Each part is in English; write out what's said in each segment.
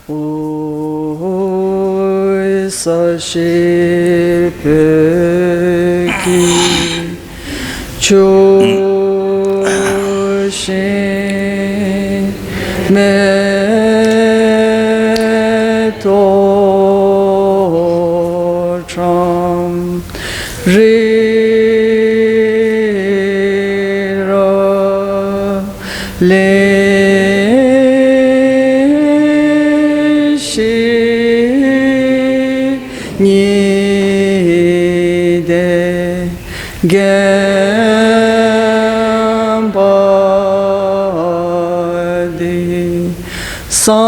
oi sashi peki choshin me to tram ri ra le Gambadi Sange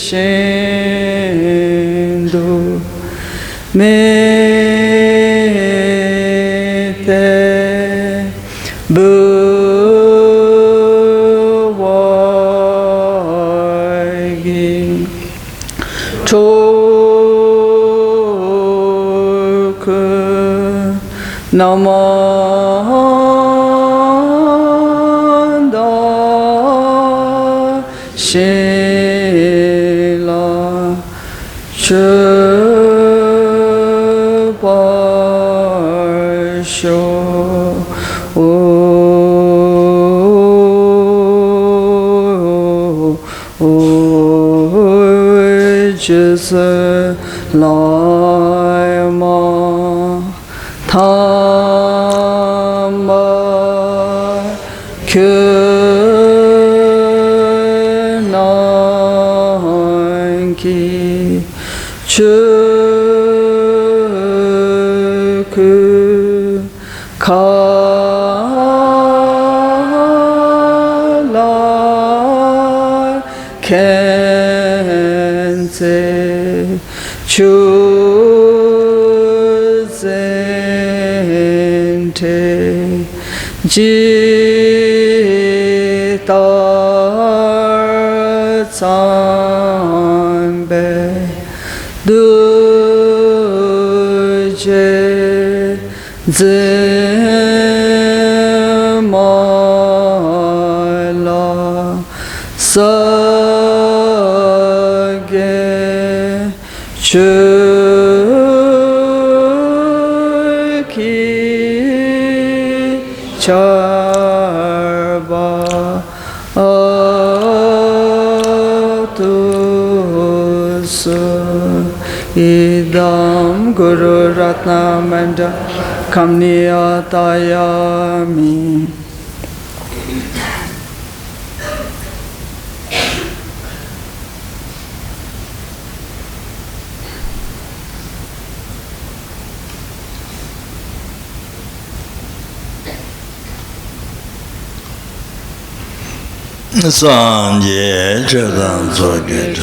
Shindu Mete Buwagi Namanda Shila Chuparsho Jesus Lama Thamma Könanki Çökü Kalar Kente Chuzente Jitar Tsambe Duje Zemala Sage Chuki Charba Atusu Idam Guru Ratna Manda Kamniyatayami Sanje Chedan Soge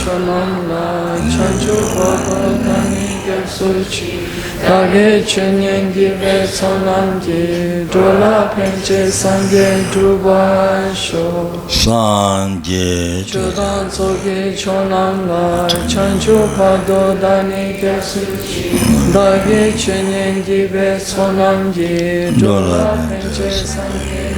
Dage Chenyen Give Sonamji Dola Penche Sangye Dubasho Sanje Chedan Soge Chonamla Chanchu Pado Dani Kesuchi Dage Chenyen Give Sonamji Dola Penche Sangye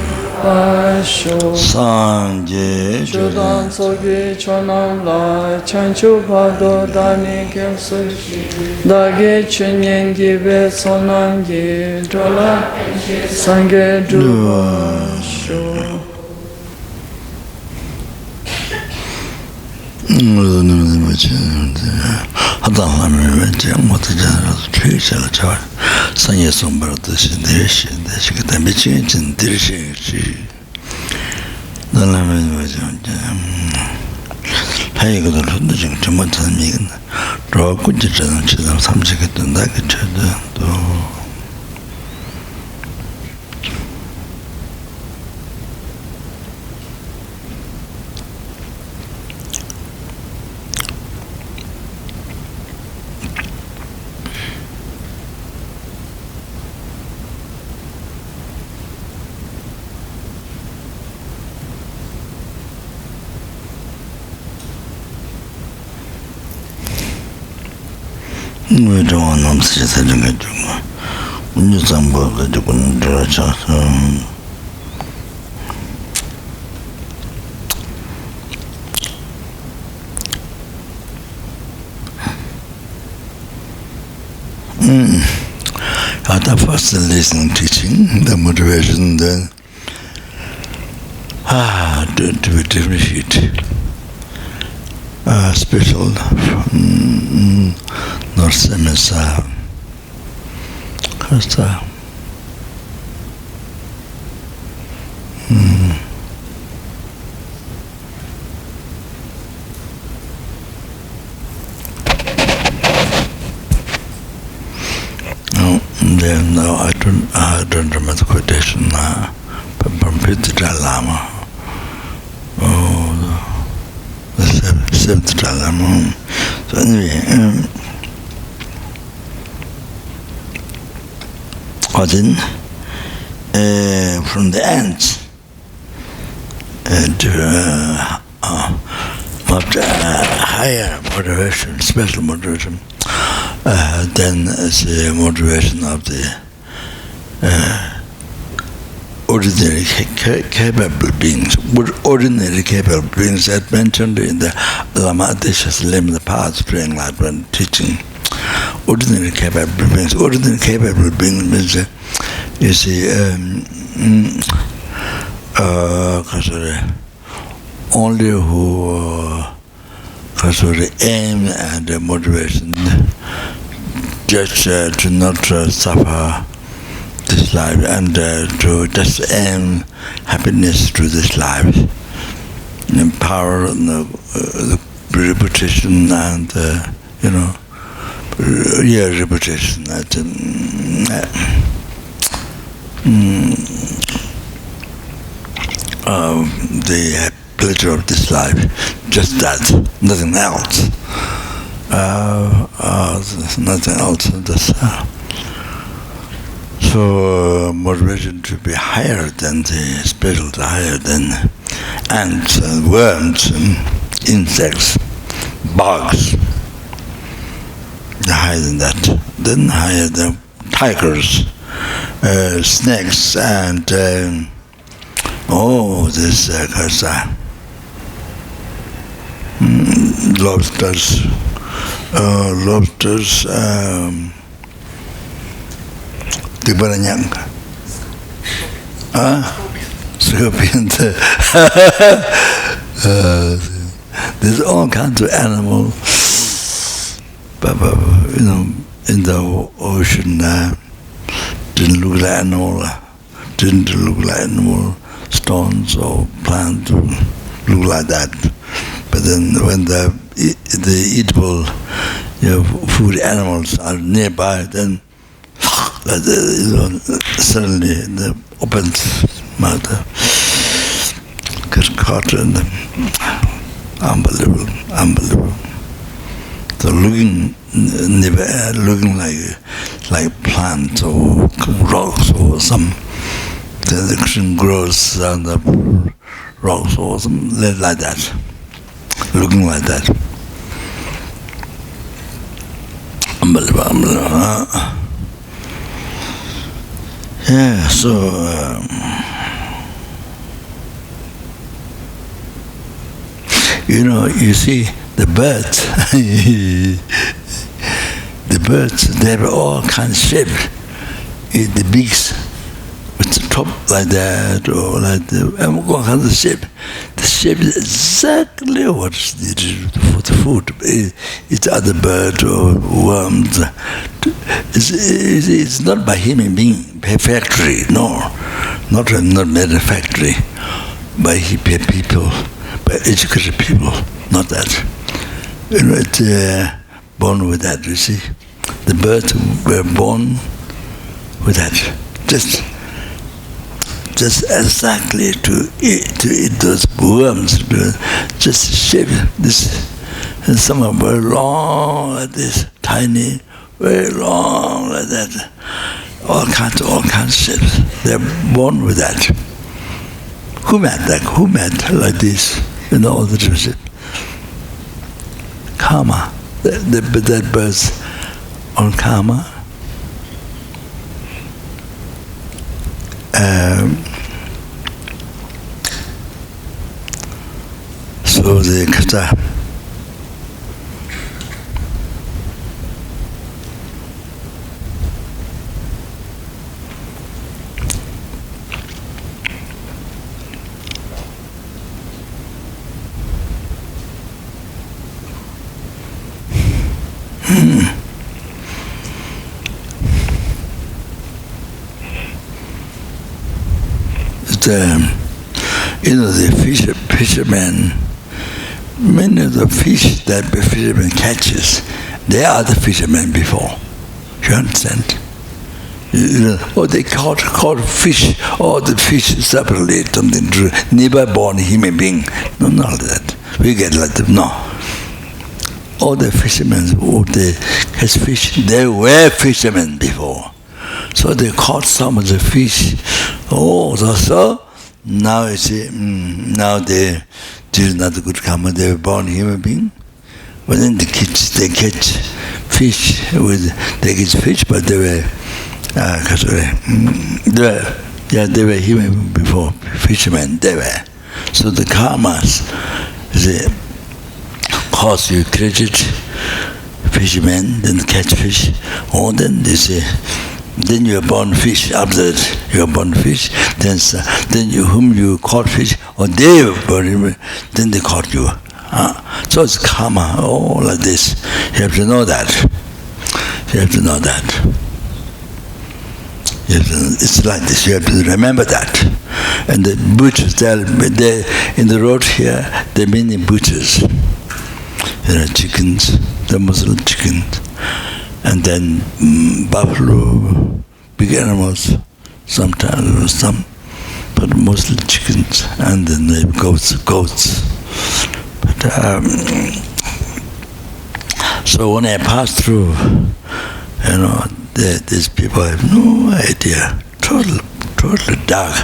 Basho Sanje Chodan Sogi Chonam La Chanchu Pado Dani Kyasuchi Dage Chenyen Gibe Sonam Gi Dola Sangye Dubasho 하다 하면 이제 못하잖아. 최저가 저 산에 손버듯이 내시 그때 미친 진들시 나라면 뭐죠 이제 하이거든 근데 지금 좀 못하는 얘기는 저 군지처럼 지금 30개 뜬다 그쳐도 또 왜 저런 놈들이 사정해주고 운유상 보여가지고 들어쳐서 After first listening, teaching, the motivation, then to differentiate special not semester. No, I don't remember the quotation from Bodhicitta Lama. The seventh Lama. So anyway, then from the ants to much higher motivation, special motivation. Then the motivation of the ordinary capable beings. Ordinary capable beings that mentioned in the Lama Dishes Lim the Path Spring Enlightenment teaching. Ordinary capable beings. Ordinary capable beings means you see only who aim and motivation just to not suffer this life and to just aim happiness to this life, and power, the reputation, and reputation. The pleasure of this life, just that, nothing else. Nothing else. So motivation to be higher than the spiritual, higher than ants and worms and insects, bugs. Higher than that. Then higher than tigers, snakes, and this lobsters, tibaranyang, scorpions. There's all kinds of animals, in the ocean. Didn't look like animal. Stones or plants look like that. But then when the eatable food animals are nearby, then suddenly the opens mouth, gets caught, and unbelievable. So looking like plants or rocks or some. The action grows on the rocks or something like that, looking like that. Unbelievable. Yeah, so you see the birds. The birds, they have all kinds of shapes. The beaks with the top like that, or like all kinds of shape. The shape is exactly what's needed for the food. It's other bird or worms. It's not by human being, factory, no. Not made a factory, by people, by educated people, not that. It's born with that, you see. The birds were born with that. Just exactly to eat those worms, just shape this, and some are very long like this, tiny, very long like that, all kinds of shapes. They're born with that. Who made that? Who made like this? All the shape. Karma. That birds on karma. So the kata the fishermen, many of the fish that the fisherman catches, they are the fishermen before. You understand? They caught fish, or the fish separately, something never born human being. No, not that. We get like that. No. All the fishermen who they catch fish, they were fishermen before. So they caught some of the fish. So now you see, now they is not a good karma. They were born human being. But then they catch fish they catch fish, but they were they were human before fishermen. They were. So the karmas, cause you created fishermen, then catch fish, or then they say, then you are born fish. After that, you are born fish. Then whom you caught fish, or they were born, then they caught you. So it's karma, like this. You have to know that. You have to know that. It's like this. You have to remember that. And the butchers, they in the road here, there are many butchers. There are chickens, the Muslim chickens, and then buffalo, big animals, sometimes some, but mostly chickens, and then the goats. But so when I pass through, these people have no idea, totally dark,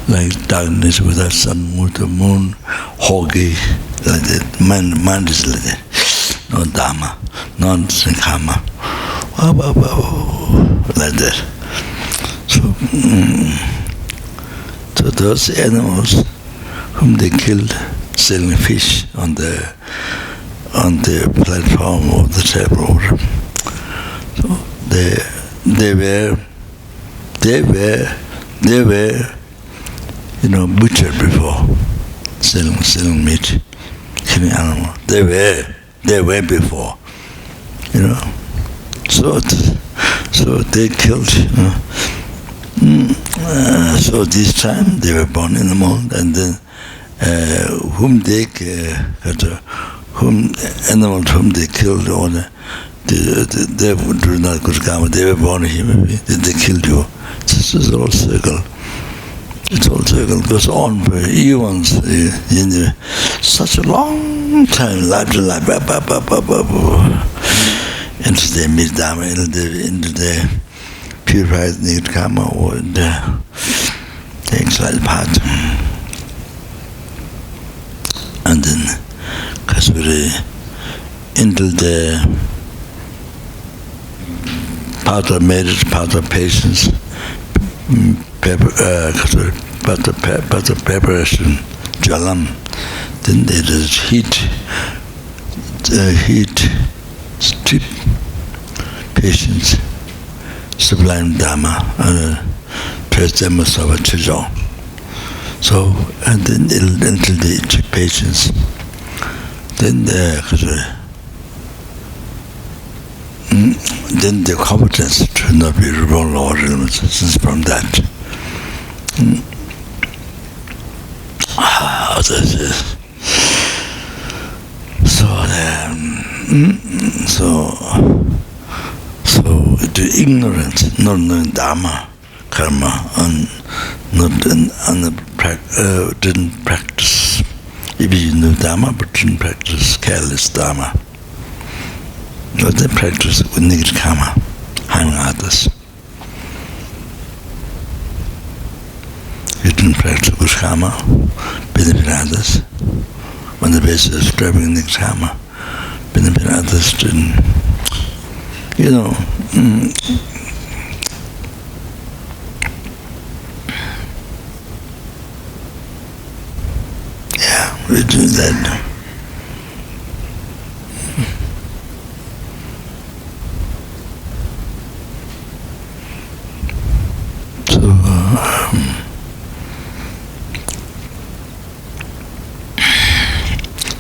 like darkness without sun, with the moon, hoggy, like that. Mind is like that. No dharma, no karma, like that. So those animals whom they killed, selling fish on the platform of the table. So they were butchered before, selling meat, killing animal. They were before, So they killed. So this time they were born in the morning, and then animals whom they killed, or they do not good karma. They were born human beings. They killed you. This is all circle. It's all circle. Goes on for eons. In such a long time, life to life. Into the mid-dharma, into the purified negative karma, or the exiled path. And then, because we're into the part of merit, part of patience, part of preparation, jalam, then there is heat, strip, patience, sublime dharma, Prasdhammasava Chijo. So, and then until they check patience, then the competence to not be reborn or since from that. So the ignorance, not knowing dharma, karma, and didn't practice. If you knew dharma but didn't practice careless dharma, but they practice with negative karma, harming others. You didn't practice good karma, benefit others. On the basis of striving negative karma, benefit others, didn't. Yeah, we do that.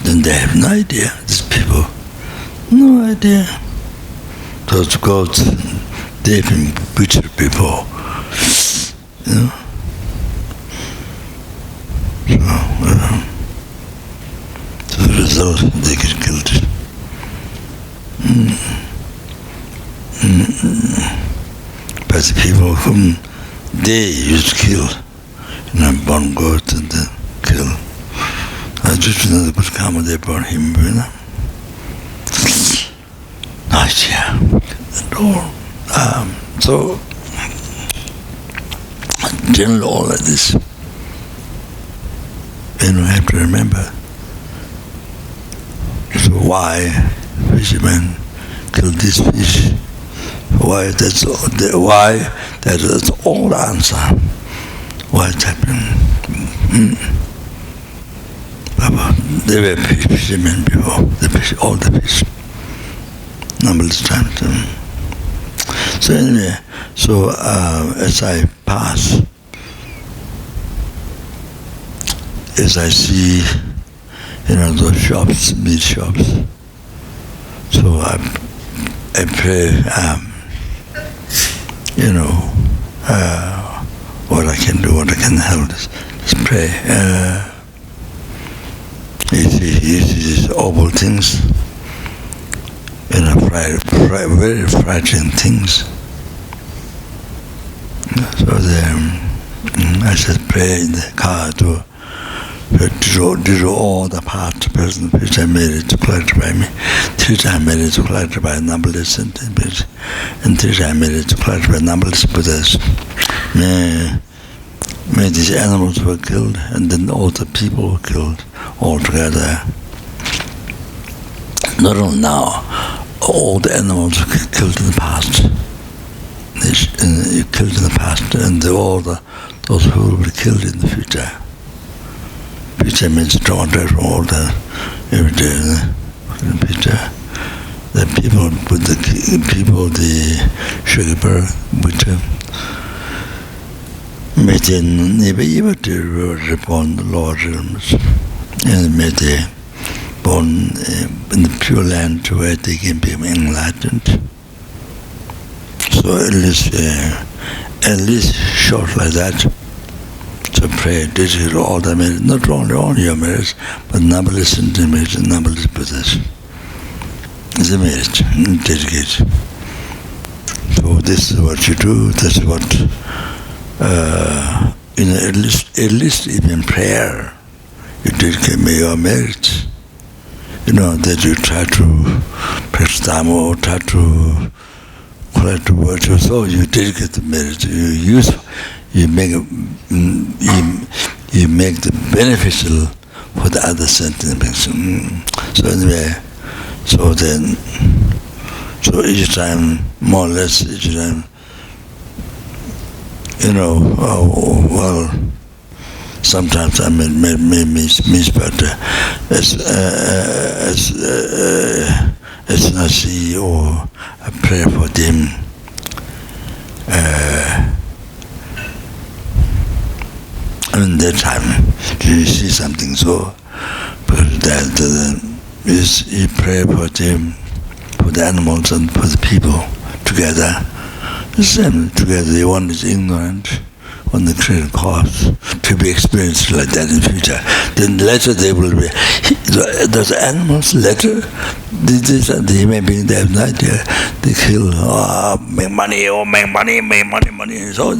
Then they have no idea, these people, no idea. Those goats, they've been butchered before, So the result, they get killed. But the people whom they used to kill, burn goats and then kill. I just know the good karma they burn him, Nice, yeah. And all. So, generally all of this, have to remember. So why fishermen kill this fish? Why that's all the answer. Why it's happening? They were fishermen before. They fish all the fish. Numberless times. So anyway, as I pass, as I see, those shops, meat shops, so I pray, what I can do, what I can help, just pray. You see these awful things, very fragile things. So I just pray in the car to do all the past, present, future, made to clarify me. 3 times made it to clarify numberless sentences, and 3 times made it to clarify numberless Buddhas. May these animals were killed, and then all the people were killed all together. Not only now, all the animals were killed in the past. Killed in the past, and those who will be killed in the future. Future means all the every day in the future. The people the sugar bear, which may they never even upon the Lord realms, and may they born in the pure land where they can be enlightened. So at least short like that. So pray, dedicate all the merits, not only all your merits, but numberless merits and numberless Buddhas. It's a merit, dedicate. So this is what you do, that's what, at least even prayer, you dedicate your merits. That you try to practice Dhamma, try to collect the virtue, so you dedicate the merit, you make the beneficial for the other sentient beings. So anyway, so each time, more or less, each time, sometimes I may miss, but as I see or I pray for them, that time you see something, so but you pray for them, for the animals and for the people together. The same together. The one is ignorant on the created cause to be experienced like that in future. Then later they will be. Those animals later, they may be, they have no idea. They kill, make money. So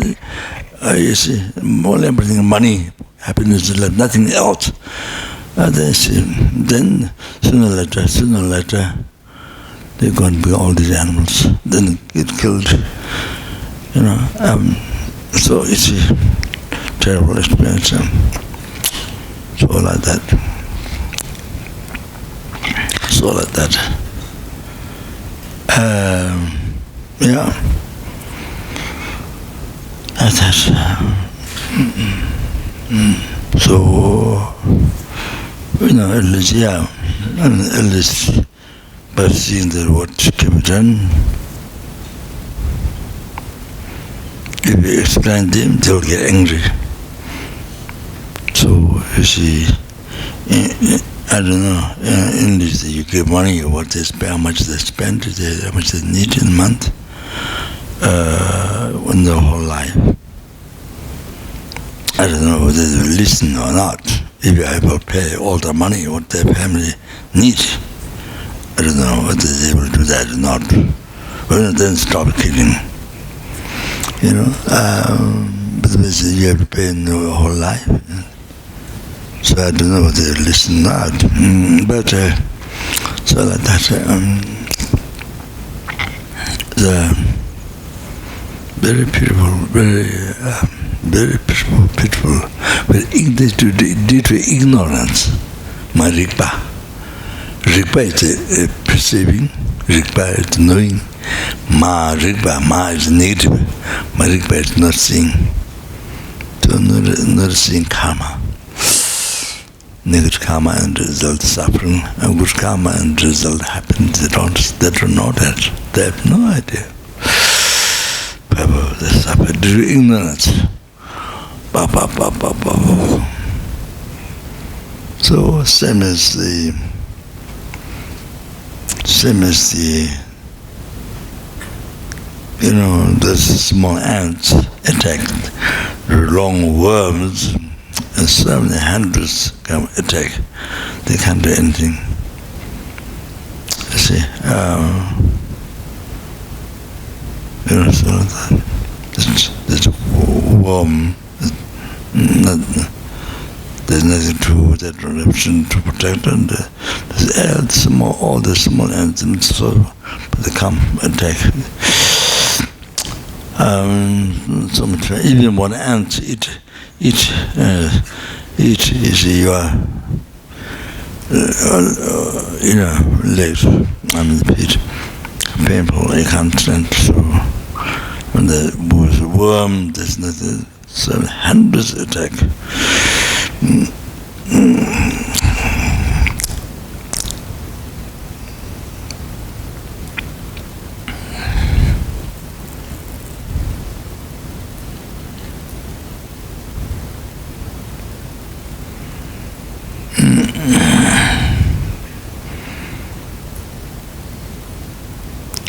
you see, more than everything, money, happiness, nothing else. Then sooner or later, they're going to be all these animals. Then get killed. So it's a terrible experience. So like that. Yeah. That's so at least, yeah, at least by seeing that what can be done, if you explain them, they'll get angry. So you see, I don't know, in this you give money, what they spend, how much they spend, how much they need in a month, in their whole life. I don't know whether they will listen or not. Maybe I will pay all the money what their family needs. I don't know whether they will do that or not. Well, then stop killing. But you have to pay in your whole life. So I don't know whether they listen or not. But so like that. The very beautiful, very pitiful, due to ignorance. My Rigpa. Rigpa is perceiving, Rigpa is knowing. Ma is negative. Ma Rigpa is not seeing. So not seeing karma. Negative karma and result suffering, and good karma and result happiness. They don't know that. They have no idea. They suffer due to ignorance. So same as the those small ants attack the long worms, and so many hundreds come attack. They can't do anything. You see, so there's a worm. There's nothing to that eruption to protect, and there's all the small ants, so they come attack. So much. Even one ant eat is your legs. Feet painful. You can't stand. So when the worm, there's nothing. So hundreds attack.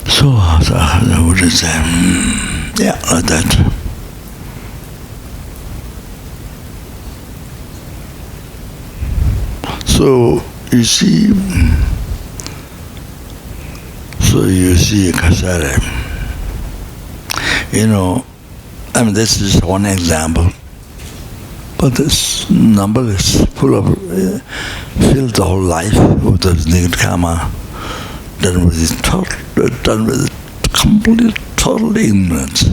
So what is that? Yeah, like that. So you see Kasara. This is one example, but this number is full of filled the whole life with the negative karma, done with complete total ignorance,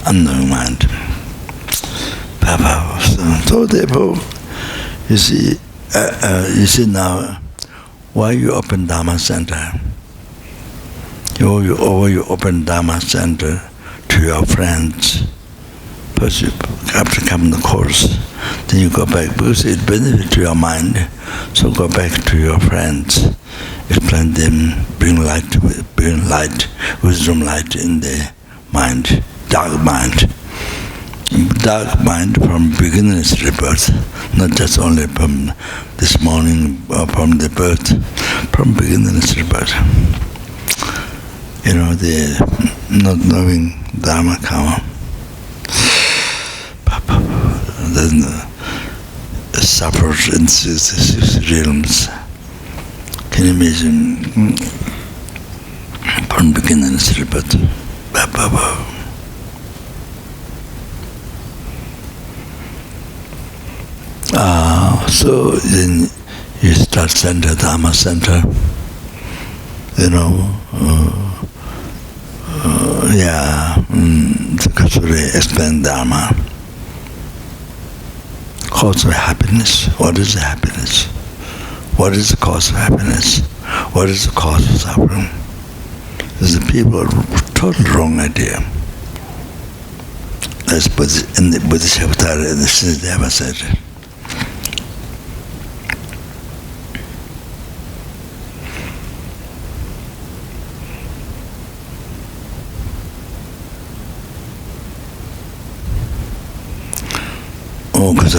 unknowing mind. So therefore, you see now, why you open Dharma Center? You open Dharma Center to your friends. First, after coming the course, then you go back, because it benefits your mind. So go back to your friends, explain them, bring light, wisdom light in their mind, dark mind. Dark mind from beginner's rebirth, not just only from this morning or from the birth, from beginner's rebirth. They're not knowing Dharma karma. Then suffers in six realms. Can you imagine from beginner's rebirth? So then you start center, Dharma Center, explain Dharma. Cause of happiness. What is happiness? What is the cause of happiness? What is the cause of suffering? There's the people have totally wrong idea. That's in the bodhicitta, and the sins they ever said. Because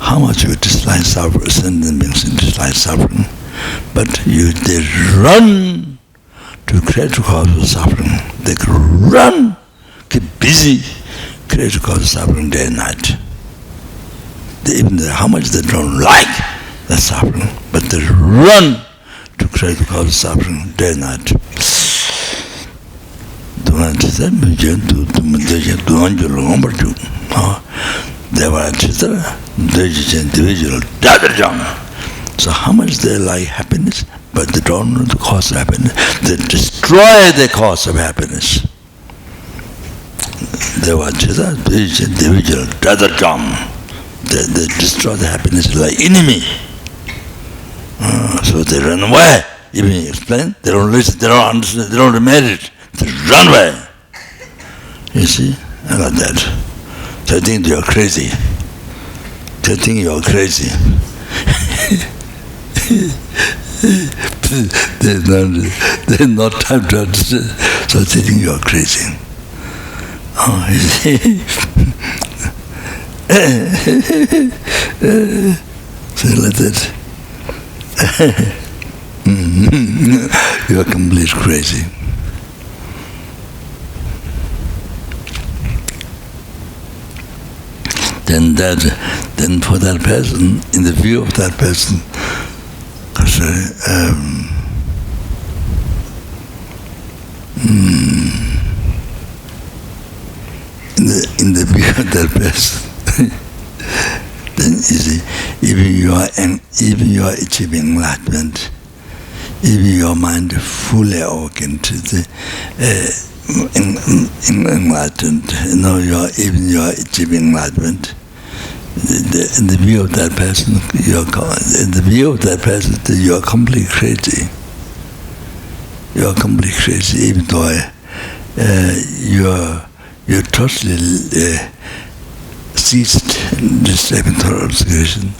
how much you dislike suffering, sentient beings dislike suffering, but they run to create the cause of suffering. They run, keep busy, create to cause suffering day and night. How much they don't like the suffering, but they run to create to cause suffering day and night. So how much they like happiness, but they don't know the cause of happiness. They destroy the cause of happiness. They destroy the happiness like enemy. So they run away. Even you explain, they don't listen, they don't understand, they don't admit it. They run away. You see? I like that. They think you're crazy. They think you're crazy. There's no time to understand. So they think you're crazy. Oh, you see? So like that. You are completely crazy. Then for that person, in the view of that person, in the view of that person, then you see, even you are achieving enlightenment, even your mind fully awakened to the enlightened, you are achieving enlightenment. In the view of that person, you are completely crazy. You are completely crazy, even though you're totally ceased disturbing thorough obscuration,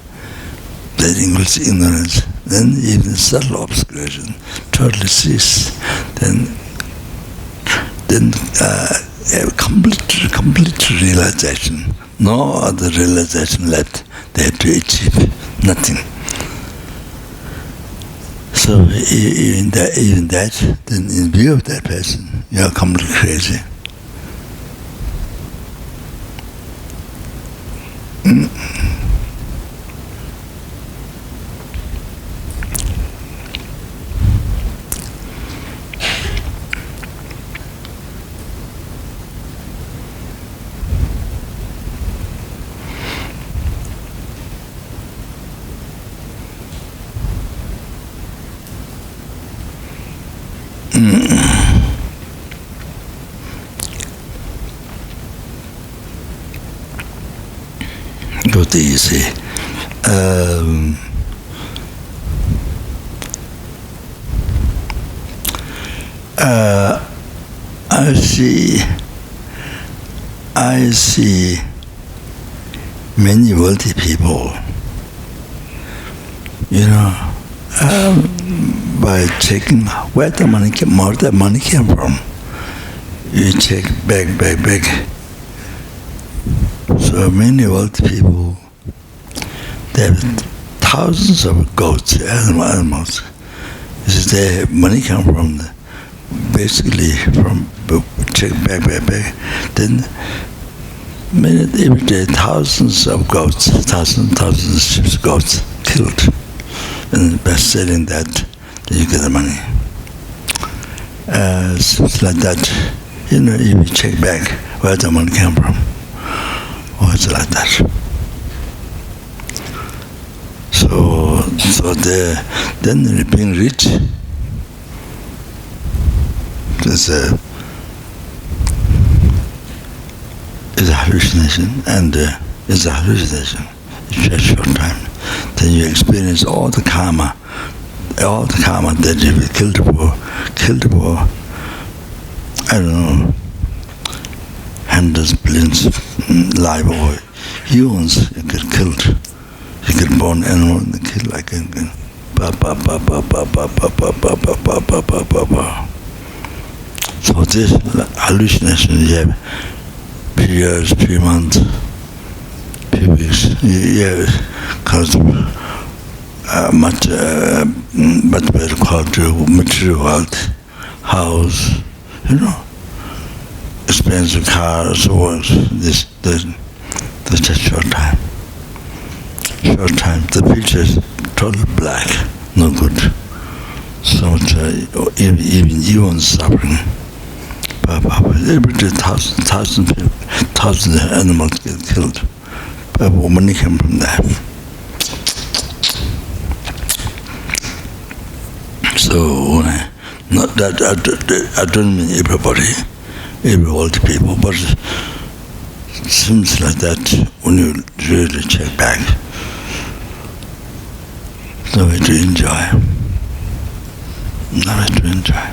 that includes ignorance. Then even subtle obscuration totally ceased. Then complete realization. No other realization left. They have to achieve nothing. So even that, then in view of that person, you are completely crazy. What do you say? I see many wealthy people, by checking where the money came from. You check back. So many wealthy people, they have thousands of goats, animals. Their money come from, basically from check back. Then every day thousands of goats, thousands of sheep goats killed. And by selling that, then you get the money. So it's like that. You check back where the money came from. Or it's like that. So then being rich, is a hallucination, and it's a hallucination. It's just short time. Then you experience all the karma that you killed for, I don't know, hundreds, billions, live or humans. You get killed. You get born animal and kill like a So this hallucination you have few years, few months, few weeks, years, because much better quality, material wealth, house, expensive cars works. That's just short time. Short time. The picture is totally black, no good. So much, even you suffering. Every day, thousands of animals get killed. But money came from that. So, not that I don't mean everybody, all the people, but it seems like that when you really check back. No way to enjoy. No way to enjoy.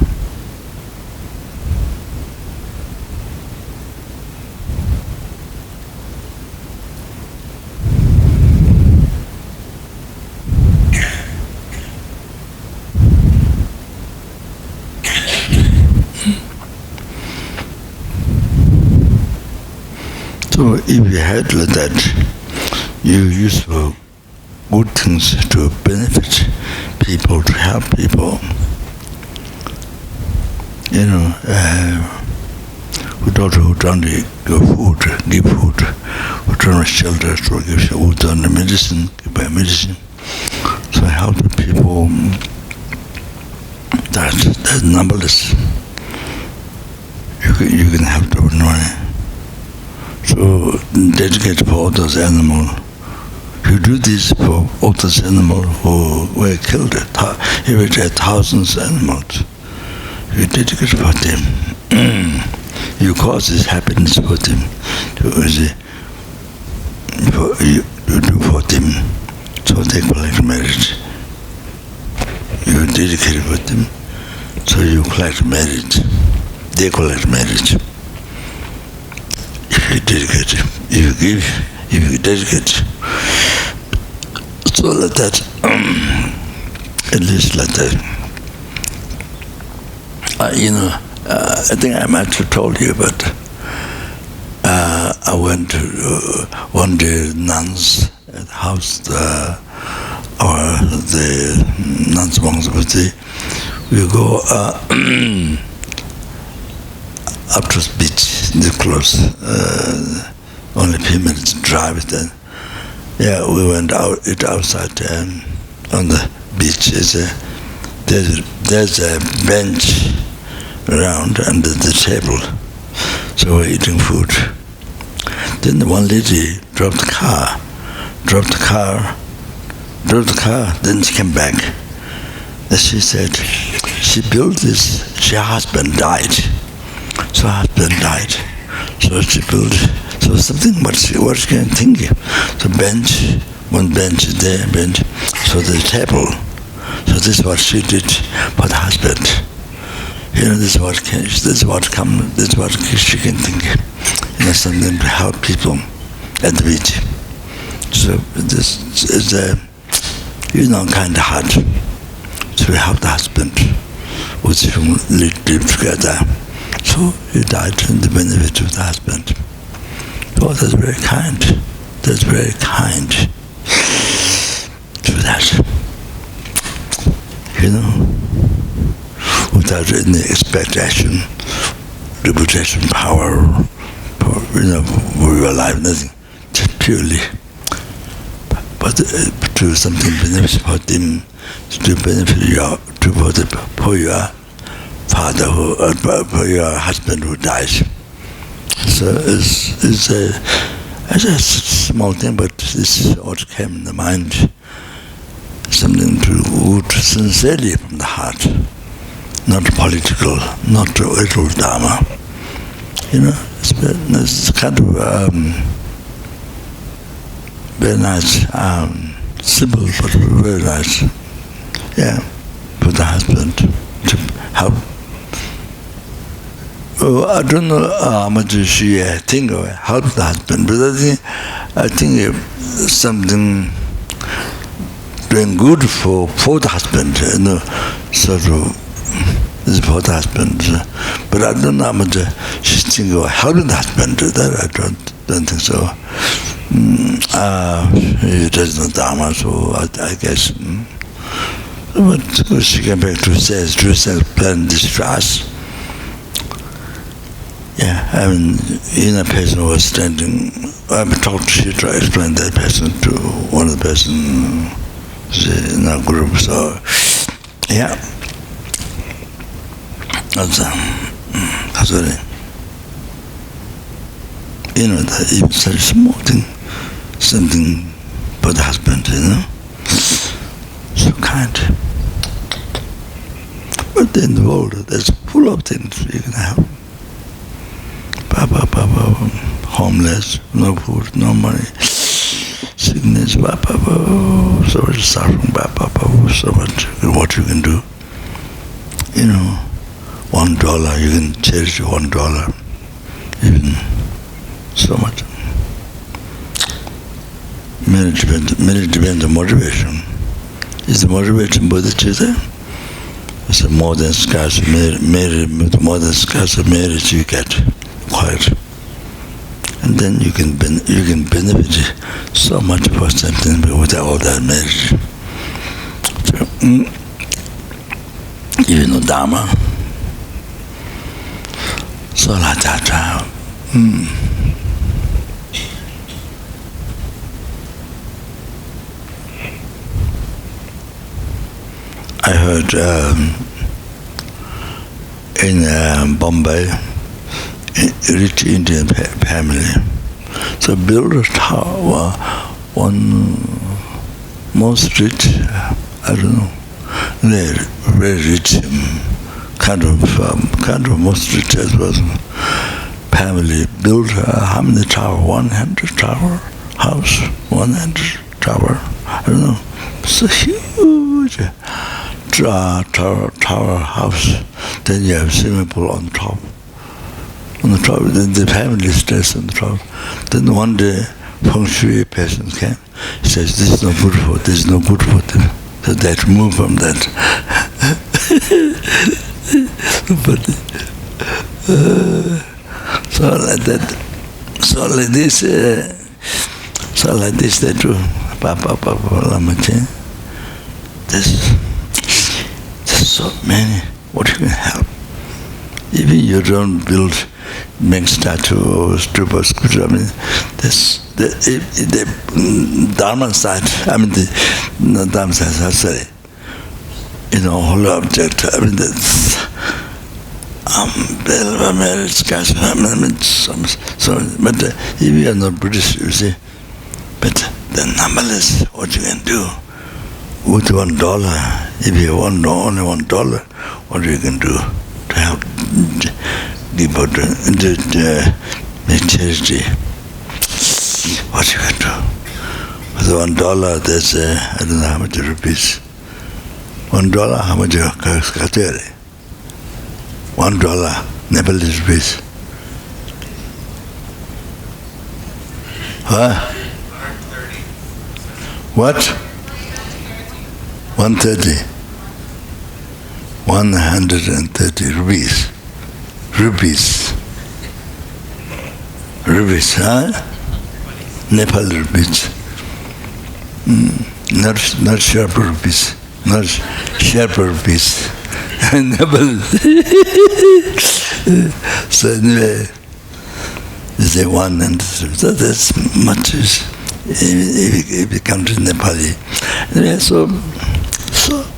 So if you had like that, you use for good things to benefit people, to help people. You know, we don't only give food, we don't shelter, to give food and medicine, give medicine. So help the people, that's numberless. You can help them with money. So dedicate for all those animals. You do this for all those animals who were killed. Every day, thousands of animals. You dedicate for them. You cause this happiness for them. You do for them, so they collect merit. You dedicate for them, so you collect merit. They collect merit. If you dedicate, if you give, if you dedicate, so like that, at least like that. I think I might have told you, but I went to one day nuns at the house, the nuns monks, we go up to the beach, they close, only a few minutes drive then. Yeah, we went outside on the beach. There's a bench around under the table, so we're eating food. Then the one lady drove the car, then she came back. Then she said, she built this, her husband died. So her husband died. So she built, so something what she can think. So bench, one bench there, bench, so the table. So this is what she did for the husband. This is what she can think. Something to help people at the beach. So this is a, kind of hard to help the husband with whom live together. So he died in the benefit of the husband. Oh, that's very kind. That's very kind to that. Without any expectation, reputation, power, for your life, nothing, just purely. But to something beneficial for them, to benefit for your father, for your husband who dies. So it's a small thing, but this what came in the mind. Something to do sincerely from the heart, not political, not little dharma. It's kind of very nice, simple but very nice. Yeah, for the husband to help. Oh, I don't know how much she think of help the husband, but I think something doing good for the husband, sort of is for the husband. But I don't know how much she think of helping the husband. That I don't think so. It does not dharma, so I guess. But she came back to say, plan distress. Yeah, I mean, in a person who was standing, I talked to to explain that person to one of the person in our group. So, yeah, that's what it. You know, that even such small thing, something for the husband, you know, so kind. But in the world, there's full of things you can help. Homeless, no food, no money, sickness, so much suffering, so much what you can do. You know, $1, you can cherish $1, even so much. Many depends on motivation. Is the motivation bodhicitta? It's a more than scarce marriage you get quiet, and then you can benefit so much for something without all that marriage. So, even the Dharma, so like that. I heard in Bombay, a rich Indian family, so built a tower, one most rich, I don't know, very rich, kind of most rich as well, family built how many tower? 100 tower house, 100 tower, I don't know, so huge. Tower house, then you have swimming pool on top. On the top, then the family stays on the top. Then one day, feng shui person came. He says, "This is no good for. This is no good for them." So they had to move from that. So like that. So like this they do. Lama change. There's so many. What you can help? Even you don't build make statue or stupa sculpture. I mean, the Dharma side. I mean, the Dharma side. Sorry, you know, whole object. I mean, that's marriage, cash. I mean, so. But if you are not Buddhist, you see. But the numberless. What you can do with $1? If you want only $1, what you can do to help the charity? What you can do? With $1, there's I don't know how much rupees. $1, how much kateri? $1, Nepalese rupees. Huh? What? 130 rupees. Rupees, huh? Nepal rupees. Not Sherpa rupees. Not Sherpa rupees. Nepal. So anyway, they say 100. So that's much. If you come to Nepali. Anyway, so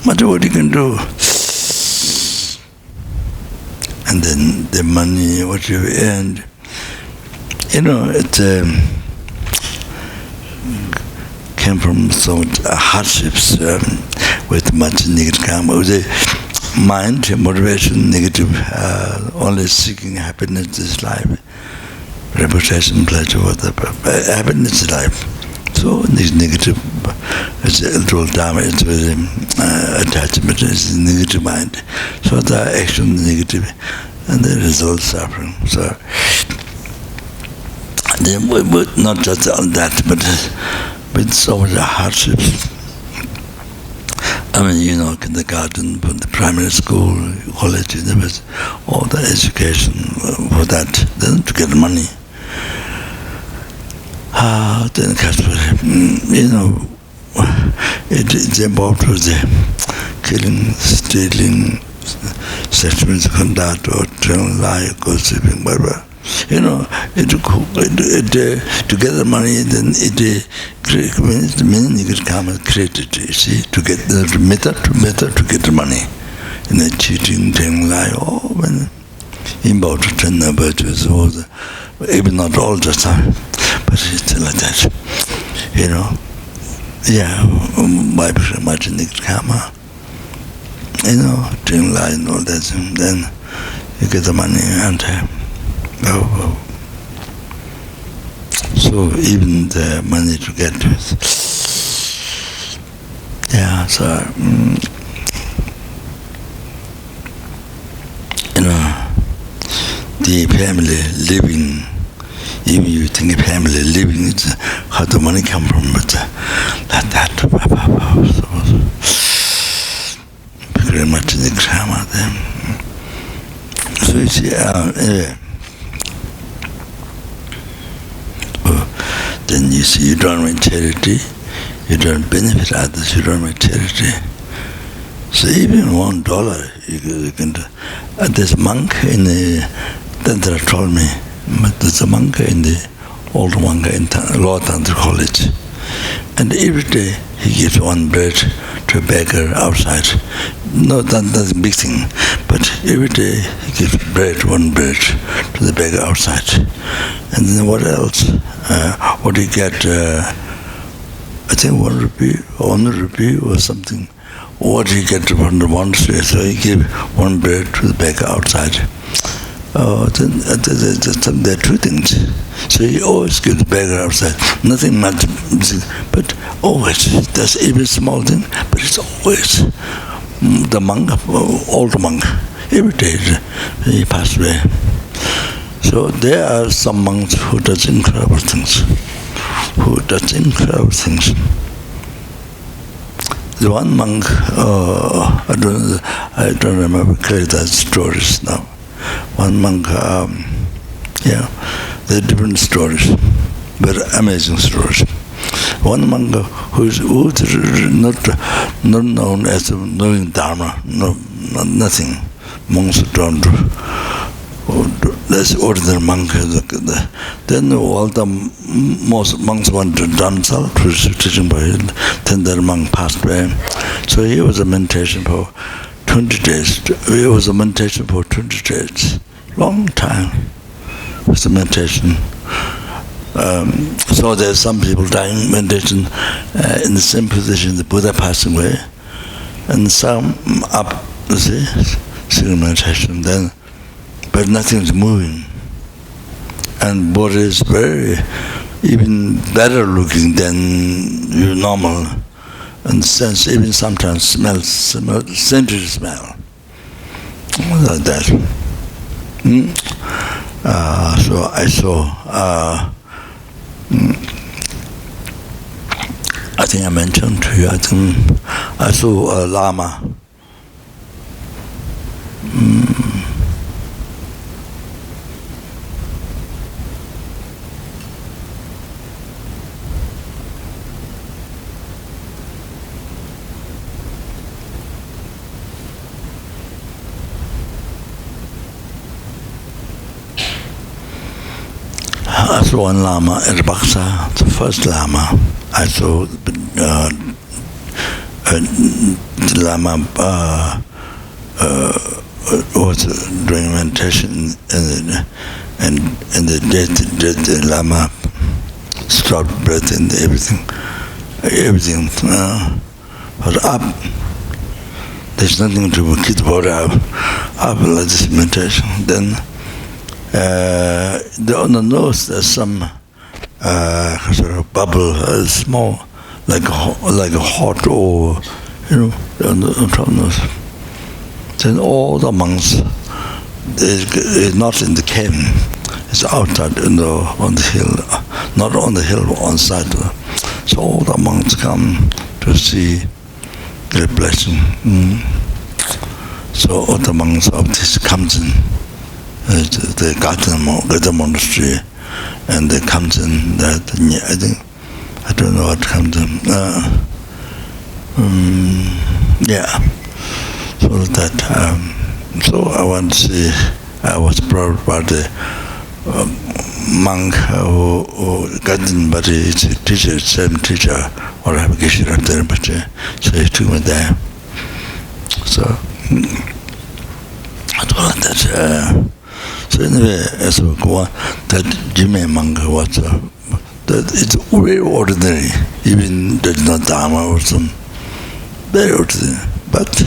much what you can do. And then the money, what you earned, you know, it came from some hardships with much negative karma. The mind, motivation, negative, only seeking happiness in this life, reputation, pleasure, whatever. Happiness is life. So this negative, it's a little dharma, it's very attachment, it's a negative mind. So the action is negative, and the result suffering. So they would not just on that, but with so much hardships. I mean, you know, kindergarten, the primary school, college, university, all the education for that, then to get money. Then you know, it's involved with the killing, stealing, sexual misconduct, or telling lie, gossiping, whatever. You know, to get the money, then it means you come and create it. You see, to get the method to get the money. In a cheating thing like when about to turn the virtues, even not all the time, but it's like that. You know, yeah. Why imagine the karma? You know, dream lie and all that, and then you get the money and. So even the money to get, yeah. So you know, the family living. Even you think a family living, it's how the money come from, but that very much in the karma then. So you see, anyway. Then you see, you don't make charity, you don't benefit others, you don't make charity. So even $1, you can do. There's a monk in the Tantra told me, but there's a monk in the old monk in Lower Tantra College, and every day he gives one bread to a beggar outside. No, that's a big thing, but every day he gives one bread to the beggar outside. And then what else? What do you get? I think 1 rupee or something. What do you get from the monastery? So he gave one bread to the beggar outside. Then there are two things. So he always gives the beggar outside. Nothing much, but always. That's even small thing, but it's always the monk, old monk. Every day he passed away. So there are some monks who does incredible things. The one monk, I don't remember clearly the stories now. One monk, yeah, there are different stories, very amazing stories. One monk who's not known as knowing Dharma, nothing. Monks don't do. That's ordinary monk. Then all the most monks went to Dharamsala to teaching by him. Then the monk passed away. So he was a meditation for 20 days. It was a meditation for 20 days. Long time. It was a meditation. So there's some people dying meditation in the same position, the Buddha passing away, and some up, you see, sitting meditation. Then, but nothing's moving, and Buddha is very even better looking than normal, and sense even sometimes smell scented smell like that. So I saw. I think I mentioned to you. I saw a Lama. I saw one Lama at Baksa, the first Lama. I saw the Lama was doing meditation, and the Lama stopped breath and everything was up. There's nothing to keep the body up like this meditation. Then on the nose there's some sort of bubble, small, like a hot, or on the top nose. Then all the monks is not in the cave; it's outside on the hill, not on the hill, but on side. So all the monks come to see the blessing. So all the monks of this comes in. The Kopan Monastery, and they comes in that. I think I don't know what comes in. Yeah. So that. So I want to see. I was brought by the monk who got in, but he's a teacher, same teacher, or have a geshe up there, but so he took me there. So I told him that. So anyway, as we go on, that Jime monk was that it's very ordinary, even there's no dharma or some very ordinary. But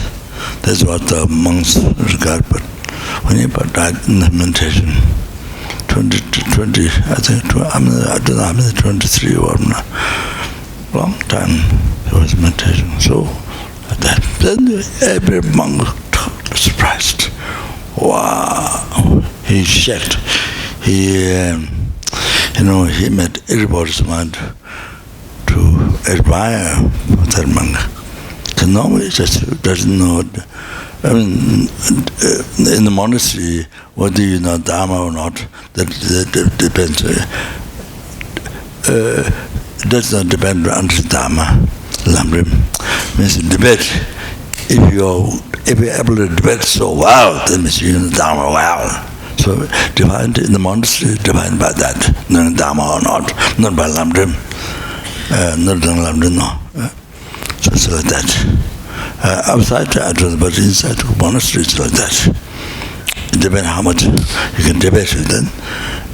that's what the monks regard. But when he died in the meditation, 20, I think, I don't know how many, 23 or not, long time he was meditation. So that then every monk totally surprised. Wow! He shocked. He, he made everybody's mind to admire that monk. So normally just doesn't know. I mean, in the monastery, whether you know Dharma or not, that depends. Does not depend on the Dharma. Lamrim means debate. If you're able to debate so well, that means you know Dharma well. So defined in the monastery, defined by that, knowing Dharma or not by lamrim, not lamrim, no. So it's like that. Outside, I don't know, but inside the monastery, it's like that. It depends how much you can debate. Then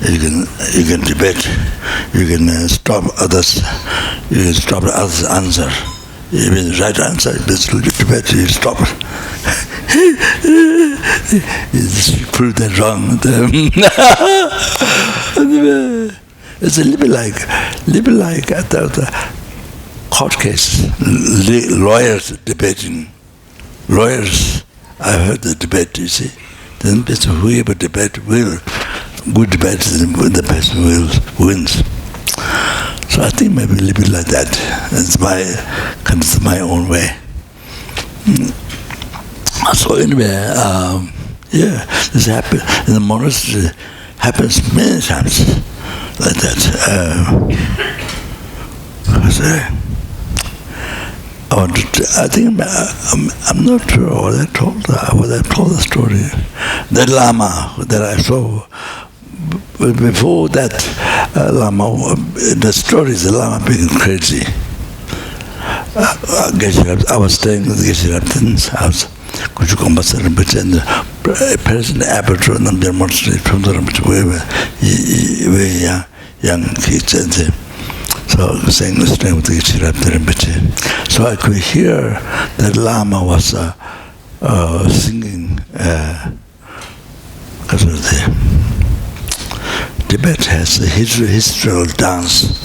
you can debate. You can stop others. You can stop others' answer. Even the right answer, basically debate. You stop it. You just prove that wrong. It's a little bit like the court case, lawyers debating. Lawyers, I heard the debate, you see. Then whoever debate good debate, the person wins. So I think maybe a little bit like that. It's my own way. So anyway, this happens in the monastery. Happens many times like that. I think I'm not sure what I told the story. That Lama that I saw before that Lama, the story is the Lama being crazy. I was staying at Geshe Rabten's house. Kuchukombasa Rinpoche and the President Aperture Namjar Monastery from the Rinpoche very young kids and so I was saying the strength with the Geshe Rabten Rinpoche. So I could hear that Lama was singing because of the Tibet has a historical dance,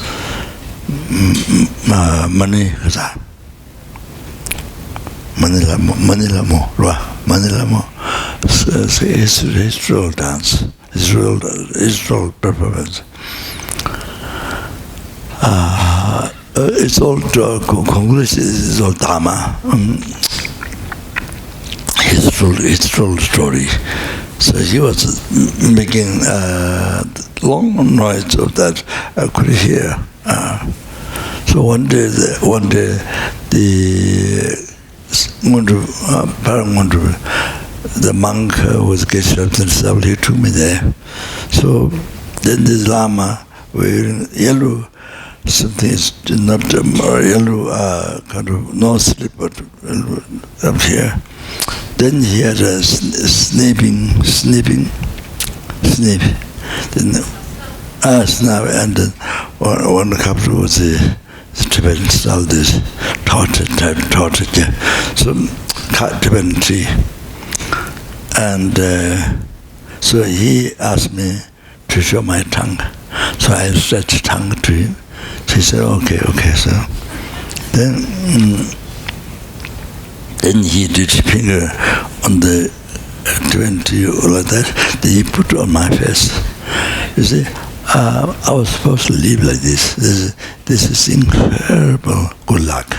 Mani Manilamo, historical dance, historical performance. It's all conclusion. It's all Dharma. Historical story. So he was making long noise of that. I could hear. So one day the monk was Geshe Rabten, he took me there. So then this Lama wearing yellow, something is not yellow, kind of no slip, but up here. Then he had a snipping. Then snap, and then one couple was the Tibetan style, this torture. So Tibetan tree, and so he asked me to show my tongue. So I stretched tongue to him. So he said, okay. So then he did finger on the 20 or like that. Then he put on my face. You see, I was supposed to live like this. This is incredible good luck.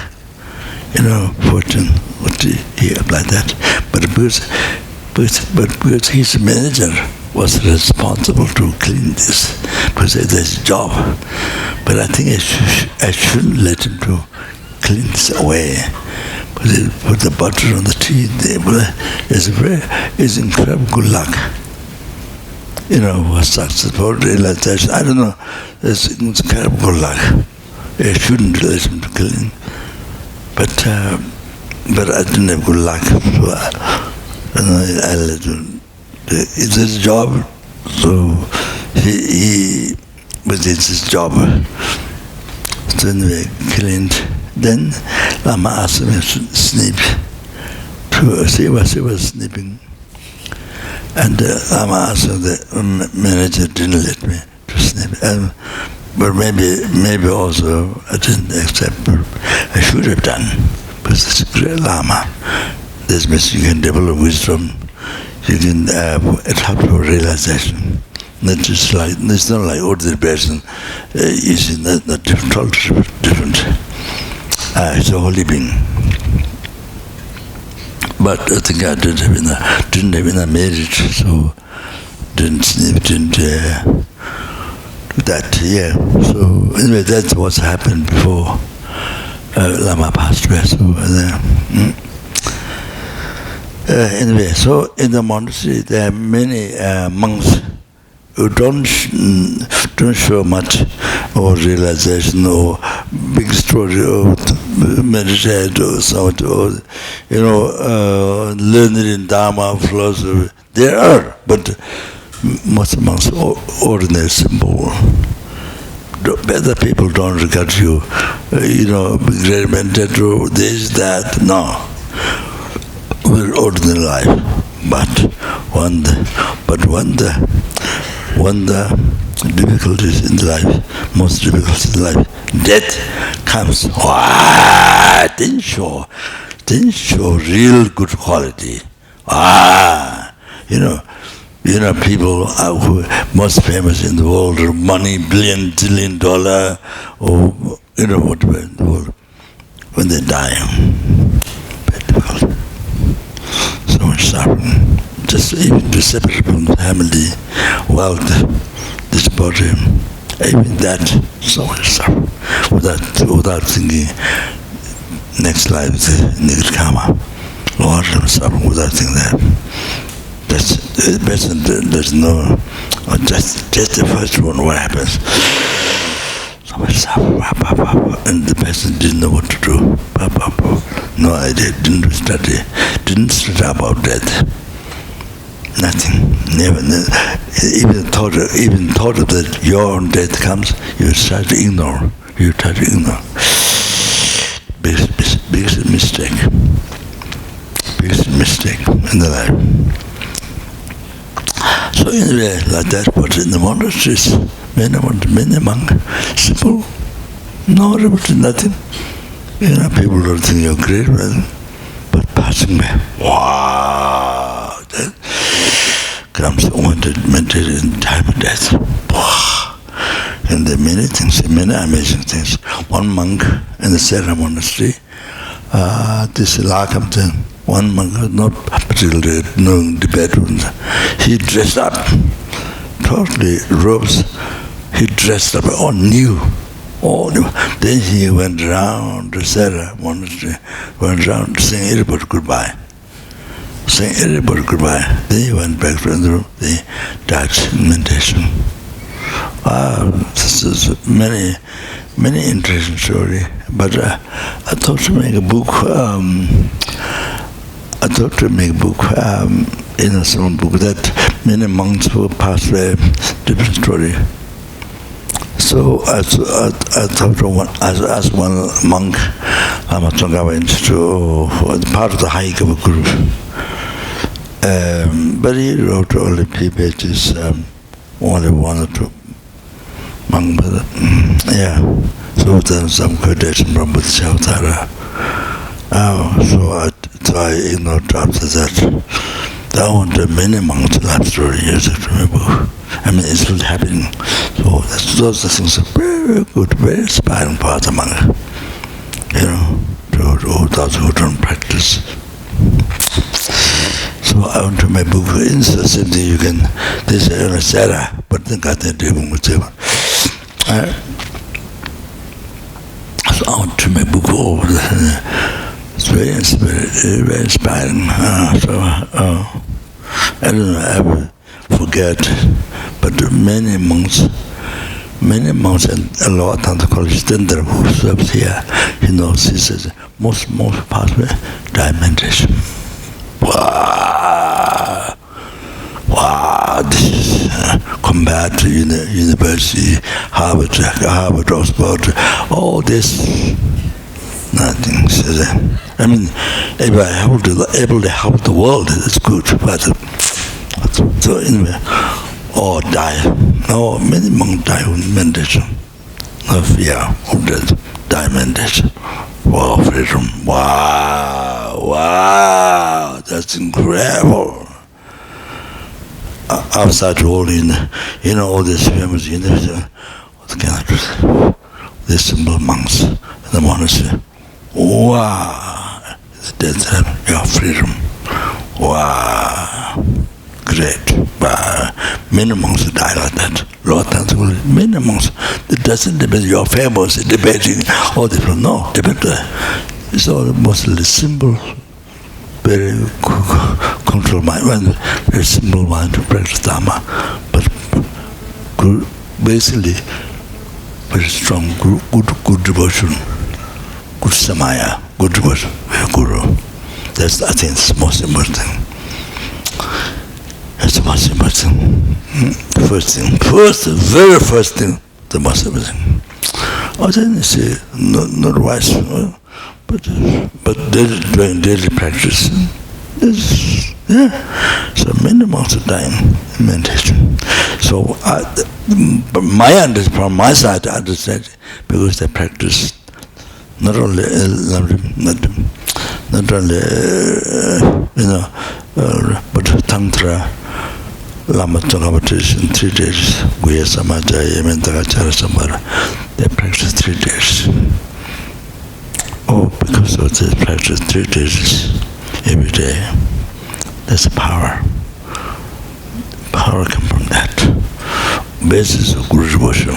Fortune, what he applied that. But because his manager was responsible to clean this, because there's a job. But I think I shouldn't let him to clean this away. But they put the butter on the tea. It's incredible good luck. was successful realization. I don't know. It's kind of good luck. It shouldn't relate to killing, but I didn't have good luck. So I let him. It's his job. So he was his job. So anyway, killing. Then Lama asked him to sleep. He was sleeping. And Lama asked him, the manager didn't let me to sleep. But maybe also I didn't accept. I should have done. Because it's a great Lama. This means you can develop wisdom. You can it helps for realization. Not just like, it's not like ordinary person. You see, not different, totally different. It's a holy being. But I think I didn't have enough merit, so didn't sleep, didn't do that. Yeah. So anyway, that's what's happened before Lama passed away. So anyway, so in the monastery there are many monks who don't show much or realization or big story or meditate or something, or learn it in Dharma, philosophy. There are, but most monks ordinary, simple. Better people don't regard you, great meditator, this, that. No, we're ordinary life, when the difficulties in life, most difficulties in life, death comes. Didn't show real good quality. People who are most famous in the world, or money, billion, zillion dollar, or whatever in the world, when they die, difficult, so much suffering. Just even to separate from the family, wealth, this body, even that, so much suffering, without thinking next life is negative karma. Lord, I'm suffering without thinking that. That's the person. There's no, just the first one. What happens? So much suffering, and the person didn't know what to do. No idea. Didn't study. Didn't study about death. Nothing. Never. Even thought of that your own death comes, you try to ignore. Biggest mistake. Biggest mistake in the life. So anyway, like that, but in the monasteries, many monks, simple, no revolution, nothing. People don't think you're great, but passing by, wow, that comes wanted meditate in time of death. And there are many things, many amazing things. One monk in the Sera monastery, this Lama, one monk, not particularly knowing the bedrooms, he dressed up, totally robes, he dressed up, all new. Then he went around the Sera monastery, went around to sing everybody goodbye. Then he went back to the room, he died in meditation. This is many interesting story. But I thought to make a book. Some book that many monks who passed away, different story. So I thought I asked one monk, Lama went to part of the hike of a group. But he wrote only few pages, only one or two. Monk, so then some quotation from bodhicitta. So I ignored after that. That one, the many monks life story is a book. I mean, it's really happening. So those things are very good, very inspiring for the monk. To those who don't practice. So I want to make a book. It's the same thing you can. This is Sarah, but then got the devil with them. So I want to make a book over there. It's very inspiring. I don't know, I forget but many monks and a lot of the college tender who serves here, he says most pathway dimension. Wow, this is compared to university, Harvard, Oxford, all this, nothing. I mean, able to help the world is good, but so anyway, or die. No, many monks die in meditation. No fear of death, die meditation. Wow, freedom. Wow, that's incredible. Outside world, all these famous these simple monks in the monastery. Wow, that's your freedom. Wow, great. Wow. Many monks die like that. Many monks. It doesn't depend. You're famous, debating all the people. No, depend. It's all mostly simple. Very control mind, very simple mind to practice Dharma, but basically very strong, good devotion, good samaya, good devotion, very guru. That's, I think, the most important thing. That's the most important thing. Very first thing, the most important thing. Oh, then you say, not wise. But daily practice, so many monks are dying in meditation. So from my side, I understand because they practice not only but tantra, Lama meditation 3 days. Guya Samaja, Yemendaka Charasamara. They practice 3 days. Oh, because of this practice 3 days every day, there's a power. Power comes from that. Basis of Guru devotion.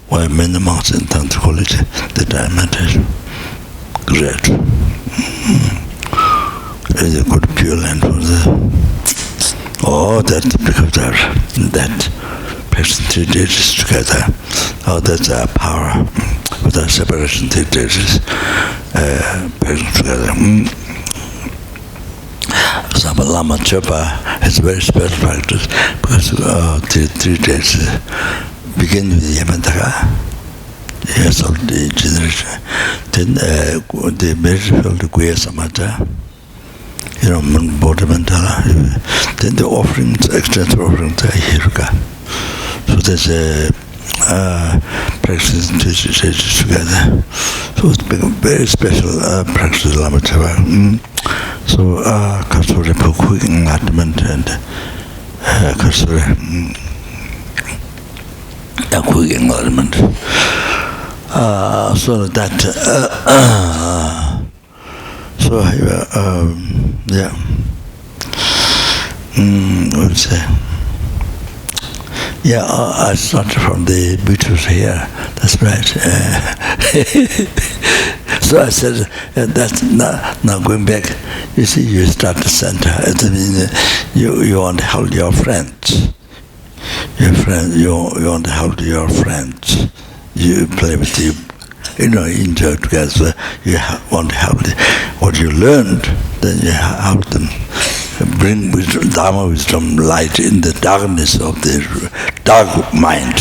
Why many monks in Tantra college, they die meditation. Great. It's a good pure land for the. Oh, that's because that practice 3 days together. Oh, that's our power. Without separation, 3 days practice together. Example, Lama Zopa has a very special practice because 3 days begin with Yamantaka. Yes, all the generation. Then the marriage of the Guya Samata. Bodhicitta. Then the offerings, extensive offerings, Hiruka. So there's a practice 3 days together. So it's been a very special practice, Lama Zopa. So Kasuri for quick enlightenment and Kasuri quick enlightenment. So that yeah. What would say? Yeah, I started from the Beatles here. That's right. So I said, that's now going back. You see, you start the center. It means you want to help your friends. You want to help your friends. You play with you. Enjoy together. So you want to help them. What you learned, then you help them. Bring wisdom, Dharma wisdom, light in the darkness of the dark mind.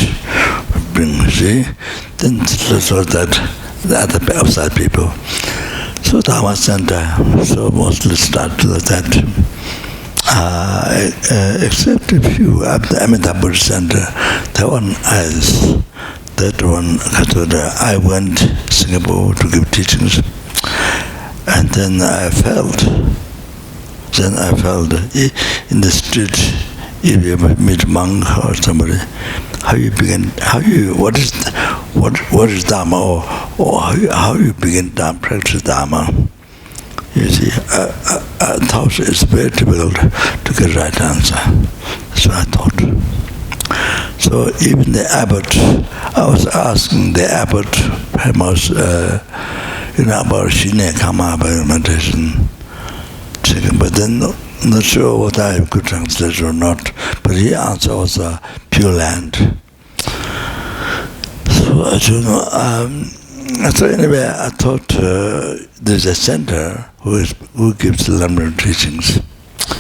See? Then so that the other outside people. So Dharma Center, so mostly start like that. Except a few, Amitabha Buddhist Center, I went to Singapore to give teachings, and then I felt in the street, if you ever meet a monk or somebody, what is Dharma, or how you begin to practice Dharma. You see, I thought it's very difficult to get the right answer. That's what I thought. So even the abbot, I was asking the abbot, famous, about Shine Kama meditation. But then not sure what I could translate or not, but he answered was Pure Land. So I don't know. So anyway, I thought there's a center who gives lamrim teachings,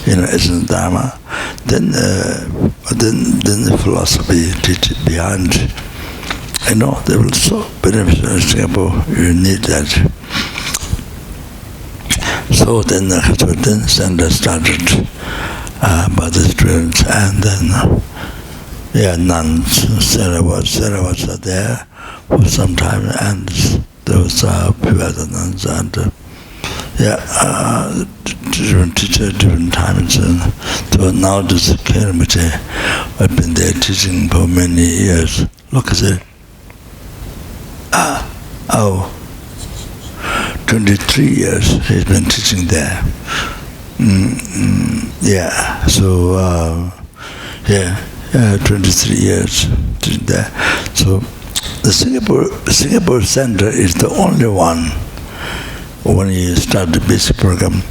essence Dharma. Then the philosophy teach behind. They will so beneficial in Singapore. You need that. So then the center started by the students, and then nuns, Saravats are there for some time, and there was a few other nuns, and different teachers, different times. So now this Rinpoche I've been there teaching for many years. Look at it. 23 years he's been teaching there. So 23 years teaching there. So the Singapore Center is the only one. When you start the basic program,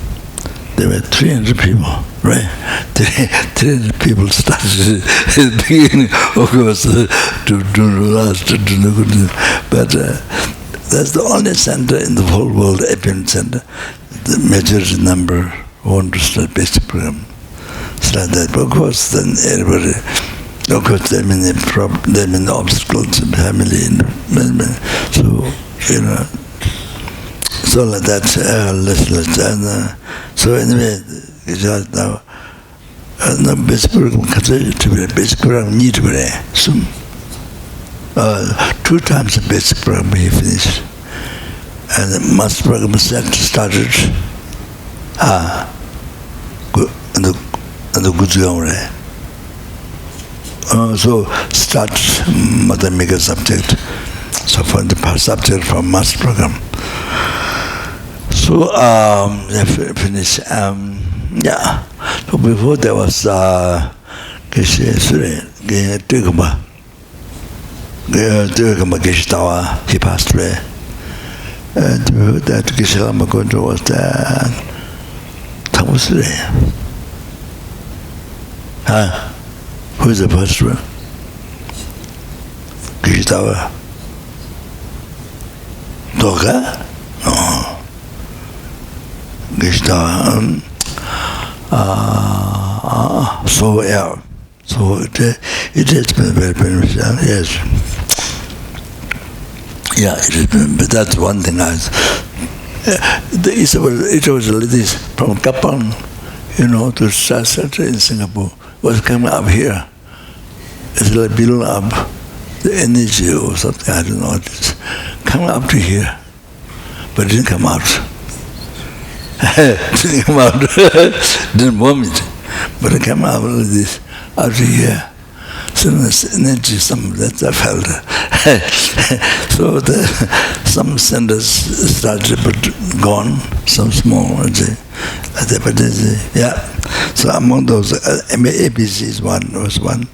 there were 300 people, right? 300 people started at the beginning, of course, to do the last, to do the good. But that's the only center in the whole world, FPMT center. The majority number want to start basic program. Start that. But of course, then everybody, of course, there are many obstacles in family, so, so like that, so anyway, now basic program need to be soon. 2 times the basic program he finished, and the master program started. And the good so start mathematical subject. So for the subject from master program. So finish. So before there was he passed away. And before that Lama was there. Who is the first one? Kishitawa. Doga? Oh. Kishitawa. So it has been very beneficial, yes. Yeah, it has been, but that's one thing it was like this, from Kopan, to start in Singapore, was coming up here. It's like building up the energy or something, I don't know. It's coming up to here, but it didn't come out. Didn't come out. Didn't warm it, but it came out like this, out to here. So the energy, some that I felt. So some centers started but gone, some small, yeah. So among those, ABC was one.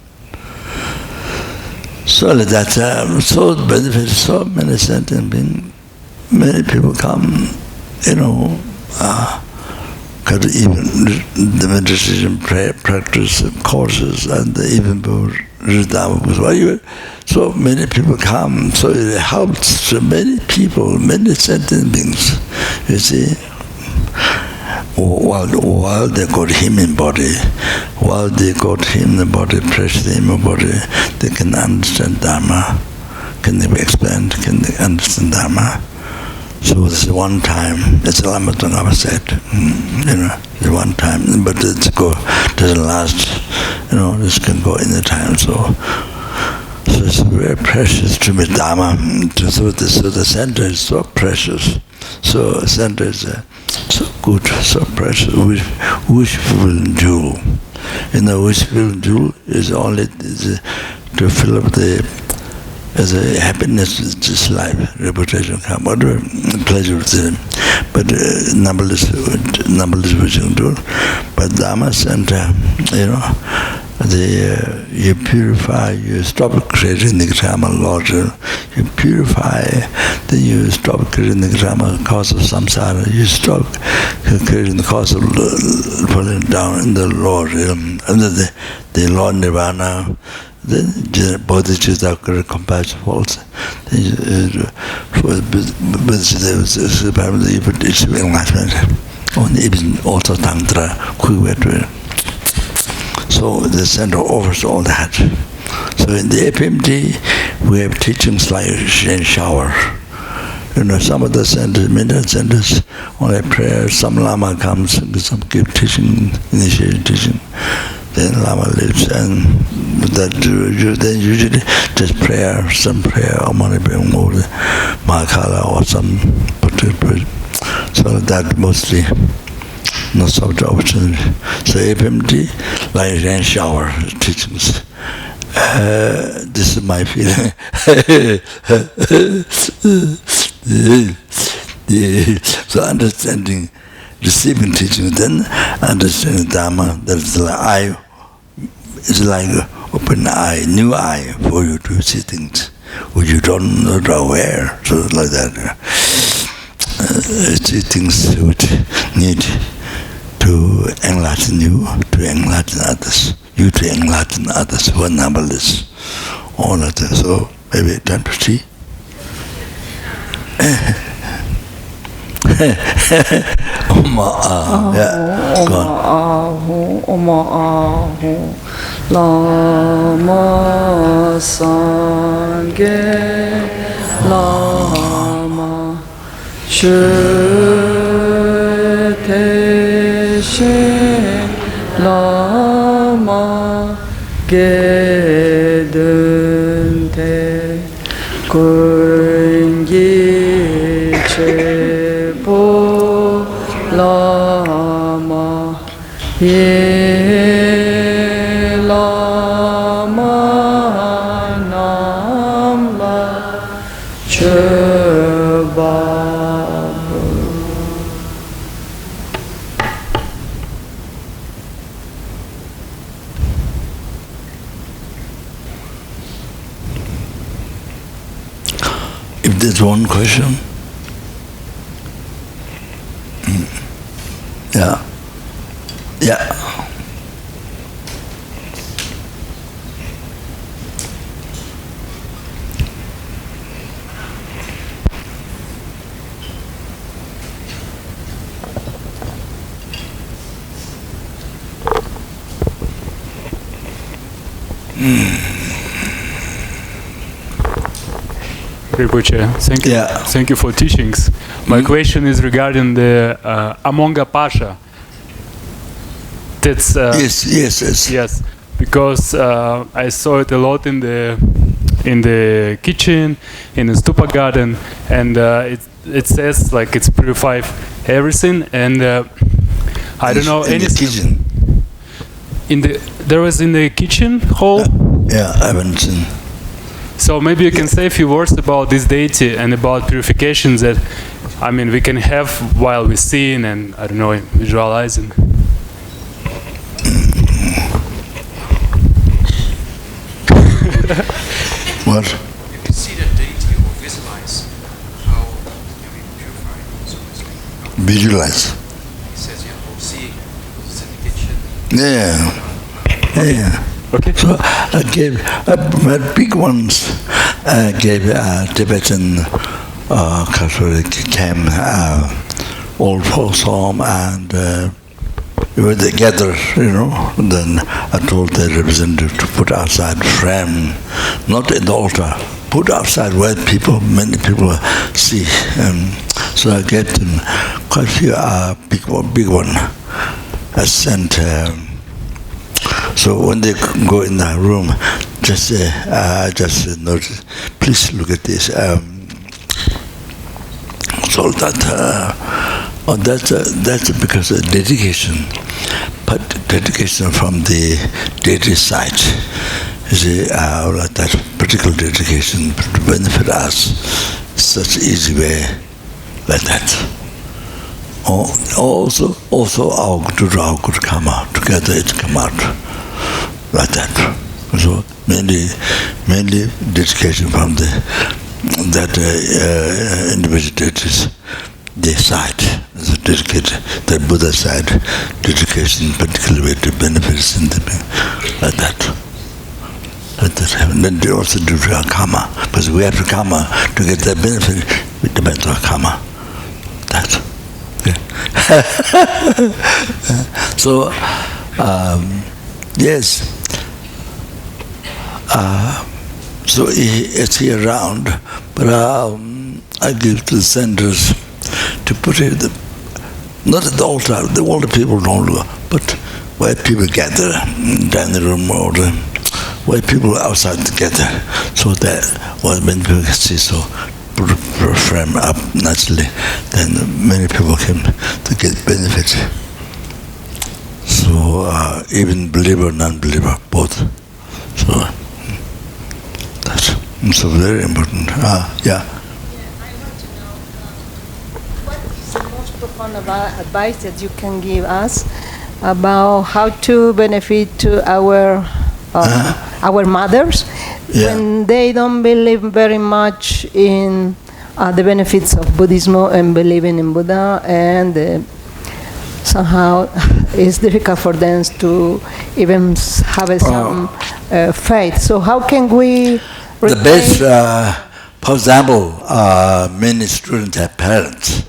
So like that, so benefit, so many sentient beings, many people come, even the meditation practice courses, and even so many people come, so it helps so many people, many sentient beings, you see. While they got him in body, while they got him in the body, pressure him in the body, they can understand Dharma, can they explain, can they understand Dharma. So this is one time, as Lama said, it's one time, but it doesn't last, this can go any time, so it's very precious to me, Dharma. So the center is so precious, so the center is so good, so precious, wishful jewel. Wishful jewel is only to fill up as a happiness is this life, reputation, whatever pleasure with them. But numberless wishing jewel. But Dharma center, you purify, you stop creating the karma larger, you purify, then you stop creating the karma cause of samsara, you stop creating the cause of falling down in the lower realm, under the lower nirvana. Then bodhicitta compassion falls. For bodhicitta, you put enlightenment. Even also tantra, quick way to it. So the center offers all that. So in the FPMT, we have teachings like shower. Some of the centers, many centers, only prayer. Some Lama comes, some give teaching, initiation teaching. Then Lama lives, and that then usually just prayer, some prayer, or money being moved, Mahakala or some particular. So that mostly not such opportunity. So FPMT, like rain shower teachings. This is my feeling. So understanding, receiving teaching, then understanding Dharma. That's like eye. It's like open eye, new eye for you to see things which you don't not aware. So like that. See things which need to enlighten you, to enlighten others, you to enlighten others who are numberless. All of that. So maybe time to see. Yeah, go on. Lama Sangye Lama Shute She Lama Gedunte Kungi Chepo Lama Ye Lama Namla Chebabu. If there's one question, yeah. Rinpoche, thank you. Yeah. Thank you for teachings. My question is regarding the Amonga Pasha. That's yes. Because I saw it a lot in the kitchen, in the stupa garden, and it says like it's purify everything. And I don't know in anything. The kitchen. There was in the kitchen hall. Yeah, I haven't seen. So maybe you can say a few words about this deity and about purifications that, I mean, we can have while we're seeing and, I don't know, visualizing. What? You can see the deity or visualize how you purify. So Visualize. he says, or see, it's in the kitchen. Yeah. Okay. So I gave my big ones. I gave Tibetan Catholic camp old folks home, and we were together, Then I told the representative to put outside frame, not in the altar, put outside where many people see. So I gave them quite a few big one. I sent. So when they go in the room, just notice. Please look at this. So that's because of dedication, but dedication from the deity side. You see, like that particular dedication to benefit us, such easy way, like that. Also our good karma together it come out. like that. So mainly dedication from individual deities, their side, the dedicated, the Buddha side, dedication particularly to benefits in the like that. And then they also do our karma, because we have to karma to get that benefit. It depends on karma. That. Yeah. So yes. So it's here around, but I give to the centers to put it not at the altar. The older people don't go, but where people gather down the room or where people are outside together, so that when people can see, so put a frame up naturally, then many people can to get benefit. So even believer, non-believer, both. So that's so very important. Yeah. I want to know what is the most profound advice that you can give us about how to benefit to our mothers when they don't believe very much in the benefits of Buddhism and believing in Buddha, and somehow it's difficult for them to even have some faith. So how can we? The best, for example, many students have parents,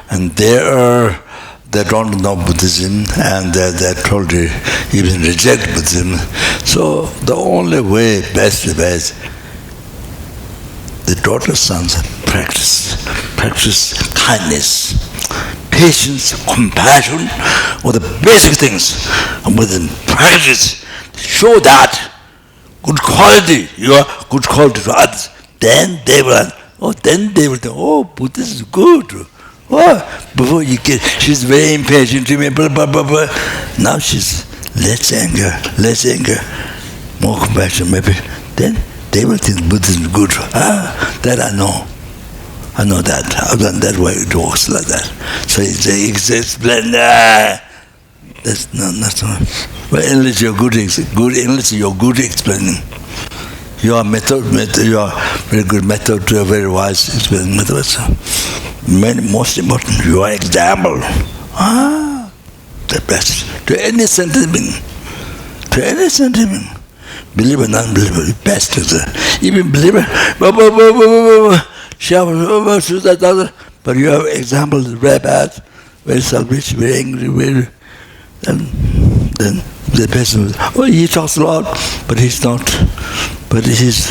and they don't know Buddhism, and they're told to even reject Buddhism. So the only way, best advice, the daughter's sons practice kindness, patience, compassion, or the basic things. And within practice, show that good quality, your good quality to others. Then they will think, oh, Buddhism is good. Oh, before you get, she's very impatient to me, blah, blah, blah, blah. Now she's less anger, more compassion, maybe. Then they will think Buddhism is good. That I know. I know that. I've done that way, it works like that. So they explain, that's not. But unless you're good, unless you're good explaining. Your method, your very good method, very wise explaining method. Most important, your example. The best. To any sentiment. Believer, non-believer, best is even believer. But your example is very bad, very selfish, very angry, very. Then the person was, he talks a lot, but he's not. But he's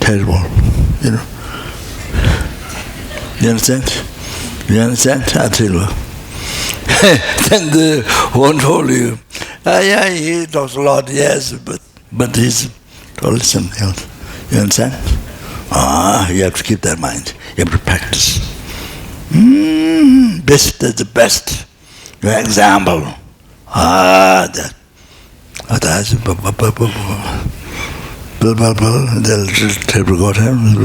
terrible, you know. You understand? I tell you. Then the one told you, yeah, he talks a lot, yes, but he's totally something else. You understand? You have to keep that in mind. You have to practice. Best is the best. Your example. That. That's they'll table go down.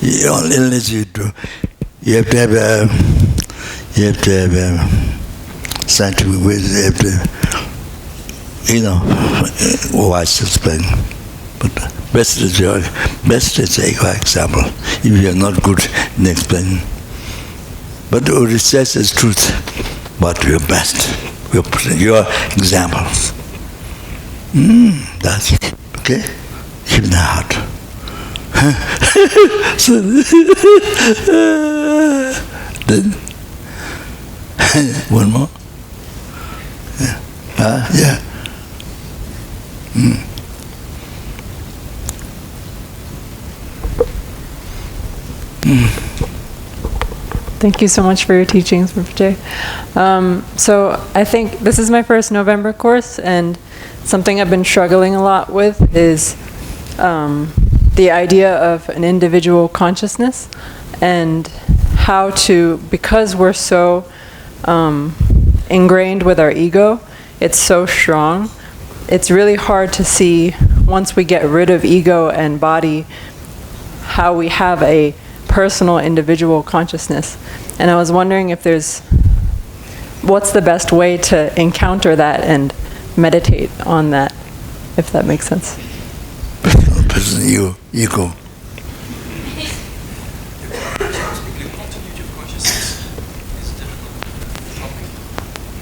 Unless you do, you have to have scientific ways. You have to, wise to explain. But best is your example. If you are not good in explaining, but the research is truth. But your best, your example. That's it. Okay. Keep the heart. So then one more. Yeah. Thank you so much for your teachings, Rinpoche. So I think this is my first November course, and something I've been struggling a lot with is the idea of an individual consciousness, and how to, because we're so ingrained with our ego, it's so strong, it's really hard to see, once we get rid of ego and body, how we have a personal individual consciousness. And I was wondering if there's what's the best way to encounter that and meditate on that, if that makes sense. Person, you go. Continuity of consciousness is a difficult topic,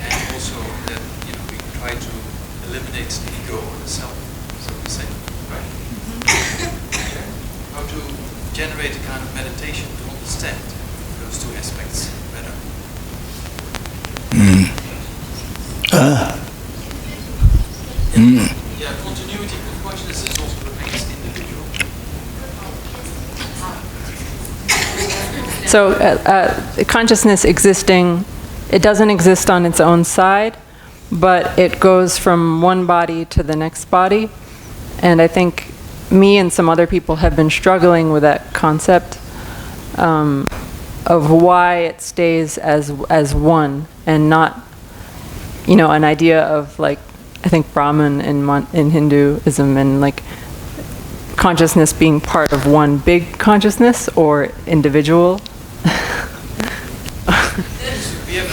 and also that we try to eliminate the ego or the self, so to say, right? How to generate a kind of meditation to understand those two aspects better. Yeah, continuity of consciousness is also remains individual. So consciousness existing, it doesn't exist on its own side, but it goes from one body to the next body. And I think me and some other people have been struggling with that concept of why it stays as one and not, an idea of like, I think Brahman in Hinduism and like consciousness being part of one big consciousness or individual. We have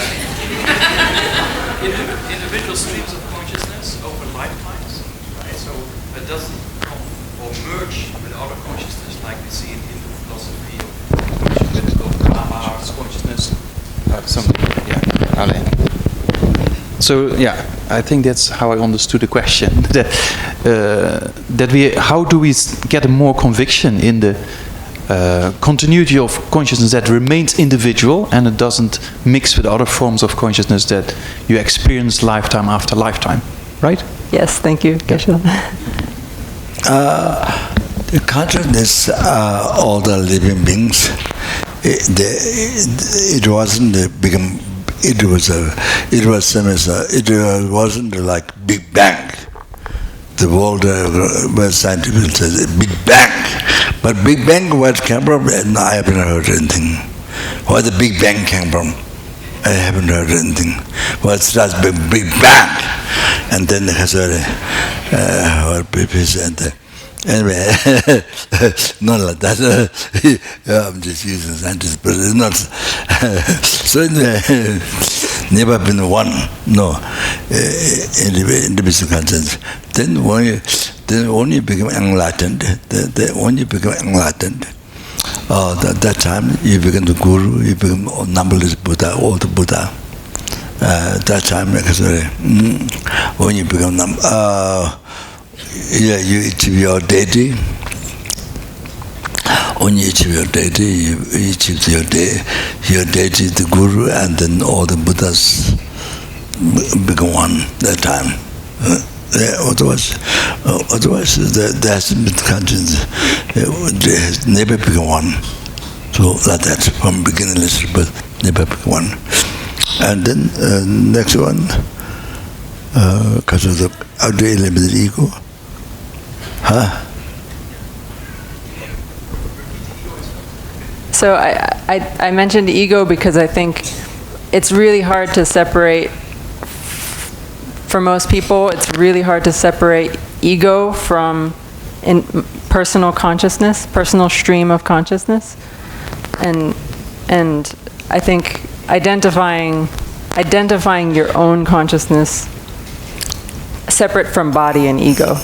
individual streams of consciousness over lifetimes, right? So it doesn't come or merge with other consciousness like we see in Hindu philosophy of Lama consciousness. So I think that's how I understood the question. How do we get more conviction in the continuity of consciousness that remains individual and it doesn't mix with other forms of consciousness that you experience lifetime after lifetime, right? Yes, thank you, Geshe. The consciousness, all the living beings, it wasn't become. It wasn't like Big Bang. The world where scientific says Big Bang, but Big Bang where it came from, I haven't heard anything. Where the Big Bang came from, I haven't heard anything. Well, it starts Big Bang, and then has anyway, not like that. I'm just using scientists, but it's not. So never been one. No, in the business conscience. Then when you become enlightened, when you become enlightened, that time you become the guru, you become numberless Buddha, all the Buddha. That time, when you become you achieve your deity. When you achieve your deity, you achieve your deity, the guru, and then all the Buddhas become one that time. Otherwise, there hasn't been conscience. There has never become one. So like that, from beginningless, but never become one. And then next one, because of the how do you eliminate the ego? So I mentioned ego because I think it's really hard to separate, for most people, it's really hard to separate ego from personal consciousness, personal stream of consciousness. And I think identifying your own consciousness separate from body and ego.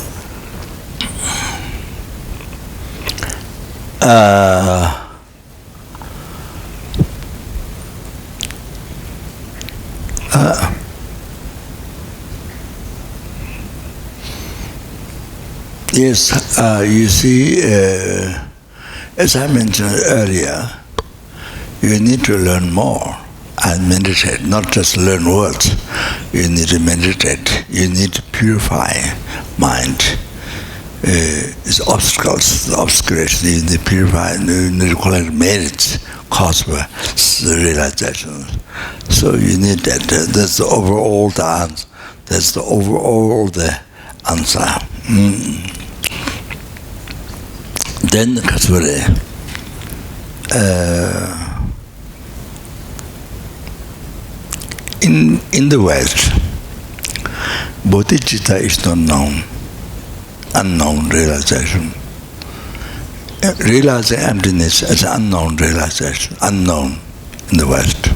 Yes, you see, as I mentioned earlier, you need to learn more and meditate, not just learn words. You need to meditate. You need to purify mind. It's obstacles, the obscuration. You need to purify, you need to collect merits, cause for realization. So you need that. That's the overall the answer. That's the overall the answer. Then Kasure, in the West, bodhicitta is not known, unknown realization. Realizing emptiness is unknown realization, unknown in the West.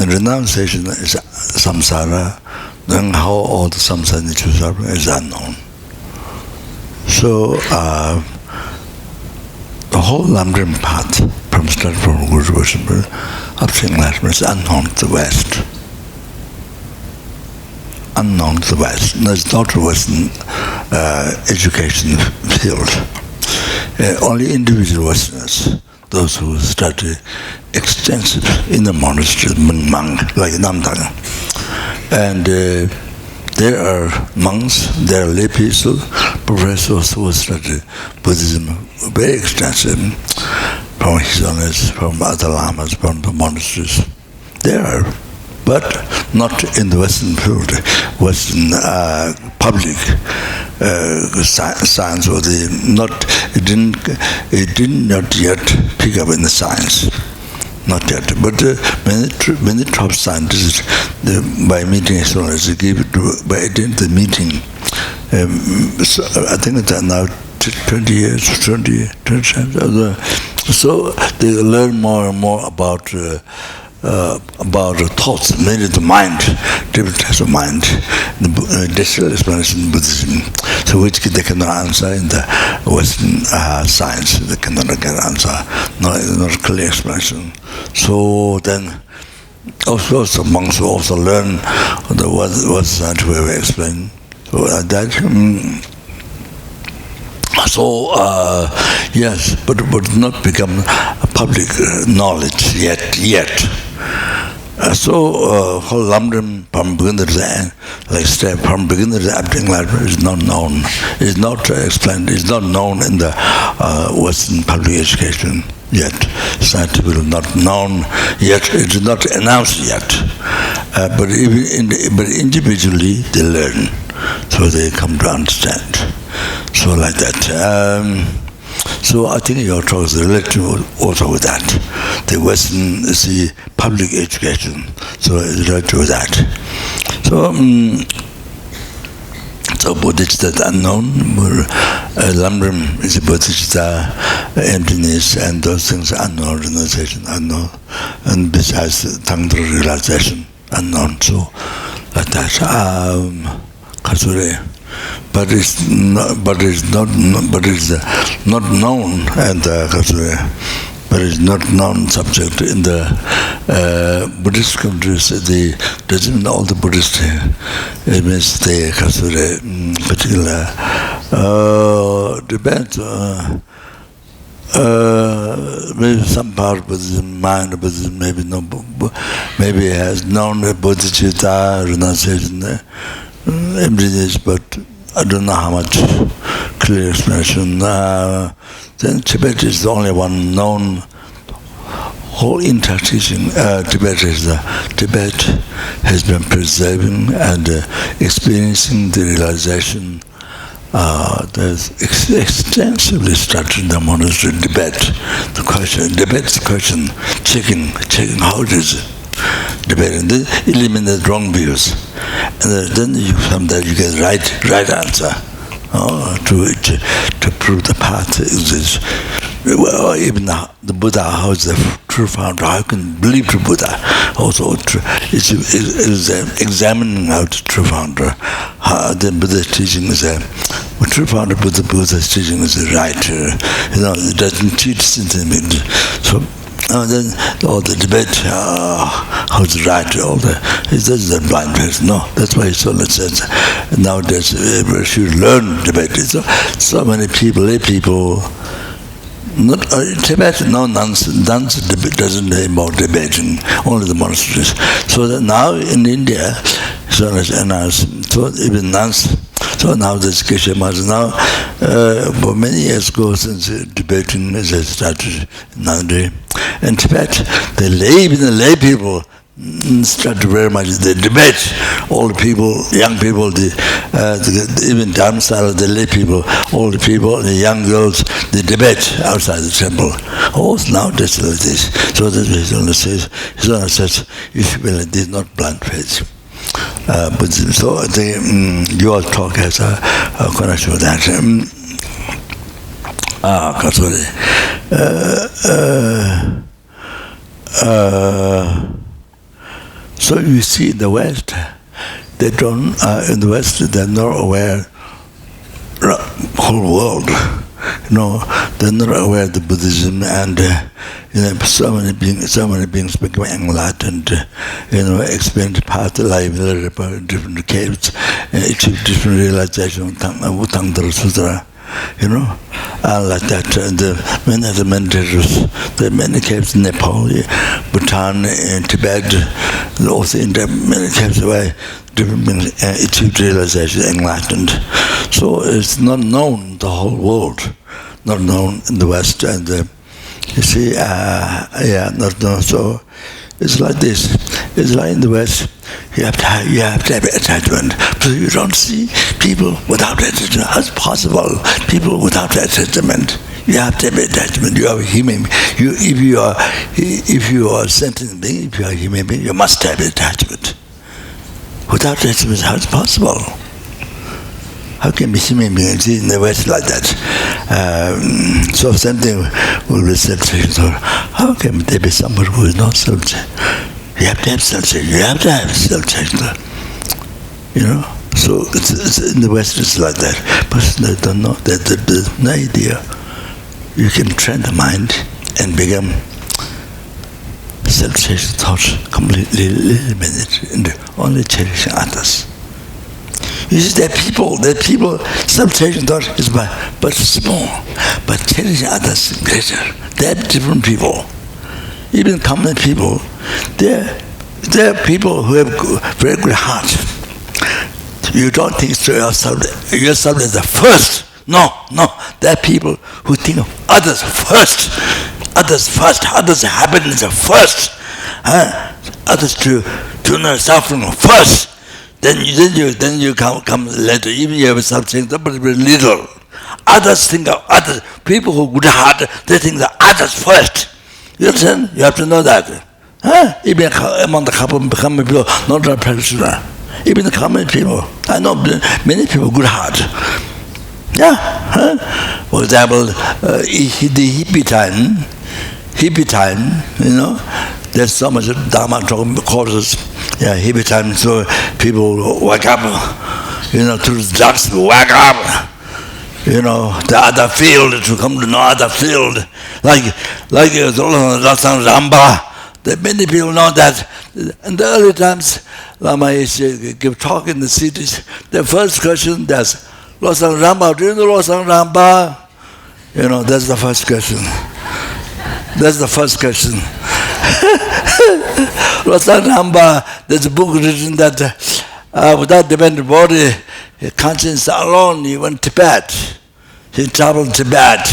The renunciation is samsara, then how all the samsara need to serve is unknown. So the whole lamrim path, from start from Guru worship up to enlightenment, is unknown to the West. Unknown to the West. No, it's not a Western education field. Only individual Westerners, those who study extensive in the monastery, monk, like Namdang. And there are monks, there are lay people, professors who study Buddhism very extensive, from His Holiness, from other lamas, from the monasteries. There are, but not in the Western field, Western public science, or it did not yet pick up in the science. Not yet, but many top scientists, by meeting His Holiness, by attending the meeting, so I think it's now 20 years, so they learn more and more about the thoughts, mainly the mind, different types of mind, the digital explanation in Buddhism, so which they cannot answer in the Western science. They cannot get an answer, not a clear explanation. So then, of course, the monks will also learn what scientific way we explain. So that. So yes, but not become public knowledge yet. So whole lamrim from beginner to end, like step from beginner to abiding ladder is not known, is not explained, is not known in the Western public education yet. Scientifically not known yet, it is not announced yet. But individually they learn, so they come to understand. So like that. So I think your talk is related also with that. The Western is the public education, so it's related with that. So, so bodhicitta is unknown. Lamrim is a bodhicitta, emptiness, and those things are unknown, realization unknown, and besides tantra realization unknown. So like that. But it's not known, and but it's not known subject in the Buddhist countries. Doesn't mean all the Buddhists. It means the particular depends. Maybe some part of Buddhism, mind of Buddhism, maybe no, maybe has known bodhicitta, renunciation, emptiness, but I don't know how much clear explanation. Then Tibet is the only one known whole entire teaching. Tibet has been preserving and experiencing the realization. There's extensively structured the monastery debate. The question, checking how it is. Debate and then eliminate wrong views, and then from that you get right answer to prove the path exists. Well, even the Buddha, how is the true founder? How can believe the Buddha? Also, is examining out the true founder. The Buddha's teaching is true founder. Buddha's teaching is right. It doesn't teach sentient. So. Then all the debate, how's it right, all the, this is a blind person. No, that's why His Holiness says nowadays everybody should learn debate. So many people, lay people, not Tibet, no nonsense debate doesn't involve debating, only the monasteries. So that now in India, His Holiness announced, so even nuns. So now there's Keshamas. Now, for many years ago, since debating has started in Nandri, in Tibet, even the lay people started very much. They debate. All the people, young people, even Dharmsala, the lay people, all the people, the young girls, they debate outside the temple. Oh, now that's like this. So that's what His Holiness says. His Holiness says, this is not blind faith. But so your talk has a connection with that. So you see in the West, they don't, in the West, they're not aware whole world. They're not aware of the Buddhism, and so many beings become enlightened, experience past life, different caves, achieve different realization, Utangdara Sutra, like that. Many of the meditators, there are many caves in Nepal, Bhutan, and Tibet, also in many caves where different beings achieved realization, enlightened. So it's not known the whole world, not known in the West, and you see, not known. So it's like this. It's like in the West, you have to have attachment. So you don't see people without attachment. How's possible? People without attachment. You have to have attachment. You are a human. If you are a sentient being, if you are a human being, you must have attachment. Without attachment, how is possible? How can be human beings in the West like that? So same thing will be self-sufficient. How can there be somebody who is not self-sufficient? You have to have self-sufficient. You have to have self-sufficient. So it's in the West it's like that. But they don't know that there's no idea. You can train the mind and become self-sufficient thoughts completely eliminated and only cherishing others. You see, there are people, self-sufficient thought is but small, but cherishing others is greater. They are different people. Even common people, there are people who have very good heart. You don't think to yourself as the first. No. There are people who think of others first. Others' happiness first. Others to know suffering first. Then you come later. Even you have something, but very little. Others think of others. People who good heart, they think of others first. You understand? You have to know that. Even among the common people, not a practitioner. Even the common people. I know many people good heart. For example, the hippie time, there's so much Dharma courses, hippie time, so people wake up, through the drugs, wake up, the other field, to come to no other field, like Ramba. That many people know that. In the early times, Lama used to give talk in the cities. The first question, there's Losang Ramba. Do you know Losang Ramba? That's the first question. Losang Ramba, there's a book written that without dependent body, conscience alone, he went to Tibet. He traveled to Tibet.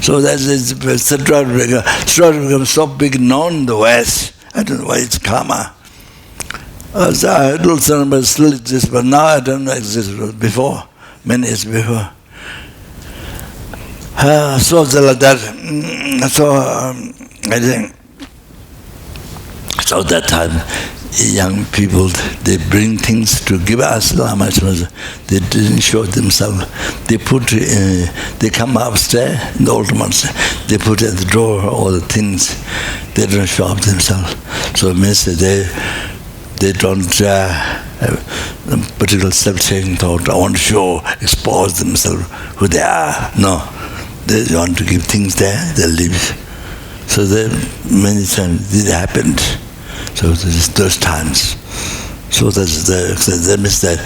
So that's become so big known in the West. I don't know why it's karma. So I had also remember still exists, but now I don't know exist before, many years before. So it's like that. So I think, so that time, young people, they bring things to give us Lama. They didn't show themselves. They come upstairs in the old monastery. They put at the door all the things. They don't show up themselves. So it means that they don't have particular self-taking thought. I want to show, expose themselves who they are. No, they want to give things there. They leave. So many times this happened. So those times. So that means that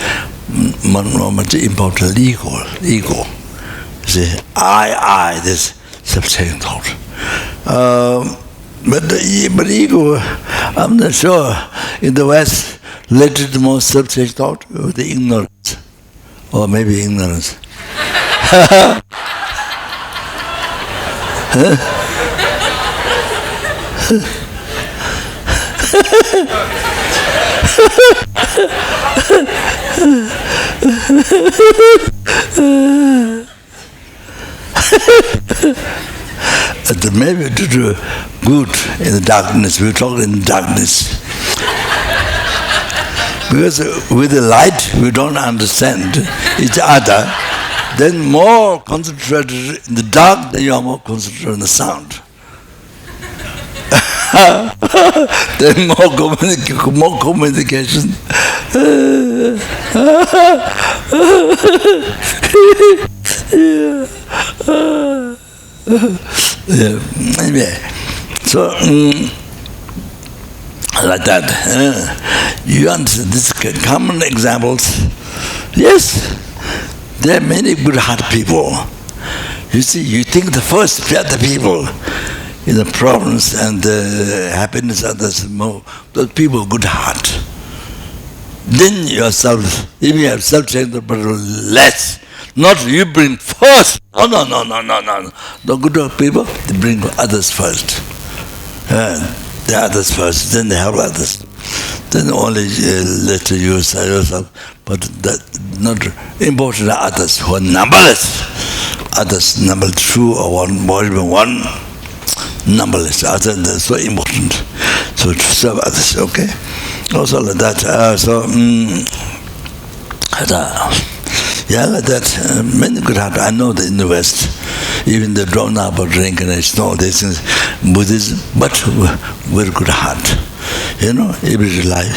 much important ego. See, I, this self-taking thought. But ego, I'm not sure. In the West, related to most self-taking thought, the ignorance, or maybe ignorance. Maybe to do good in the darkness, we talk in darkness. Because with the light we don't understand each other, then more concentrated in the dark, then you are more concentrated on the sound. Then more communication. Yeah. Anyway, so like that. You understand these common examples? Yes, there are many good-hearted people. You see, you think the first the people in the problems and the happiness others more. Those people good heart. Then yourself, if you have self-centered but less, not you bring first. No. The good people, they bring others first. The others first, then they help others. Then only let you yourself, but that not important are others who are numberless. Others number 2 or 1, more than 1, numberless. Others are so important. So to serve others, okay? Also like that. Yeah, like that. Many good heart. I know that in the West, even they don't know about reincarnation, all these things, Buddhism, but very good heart. You know, every life,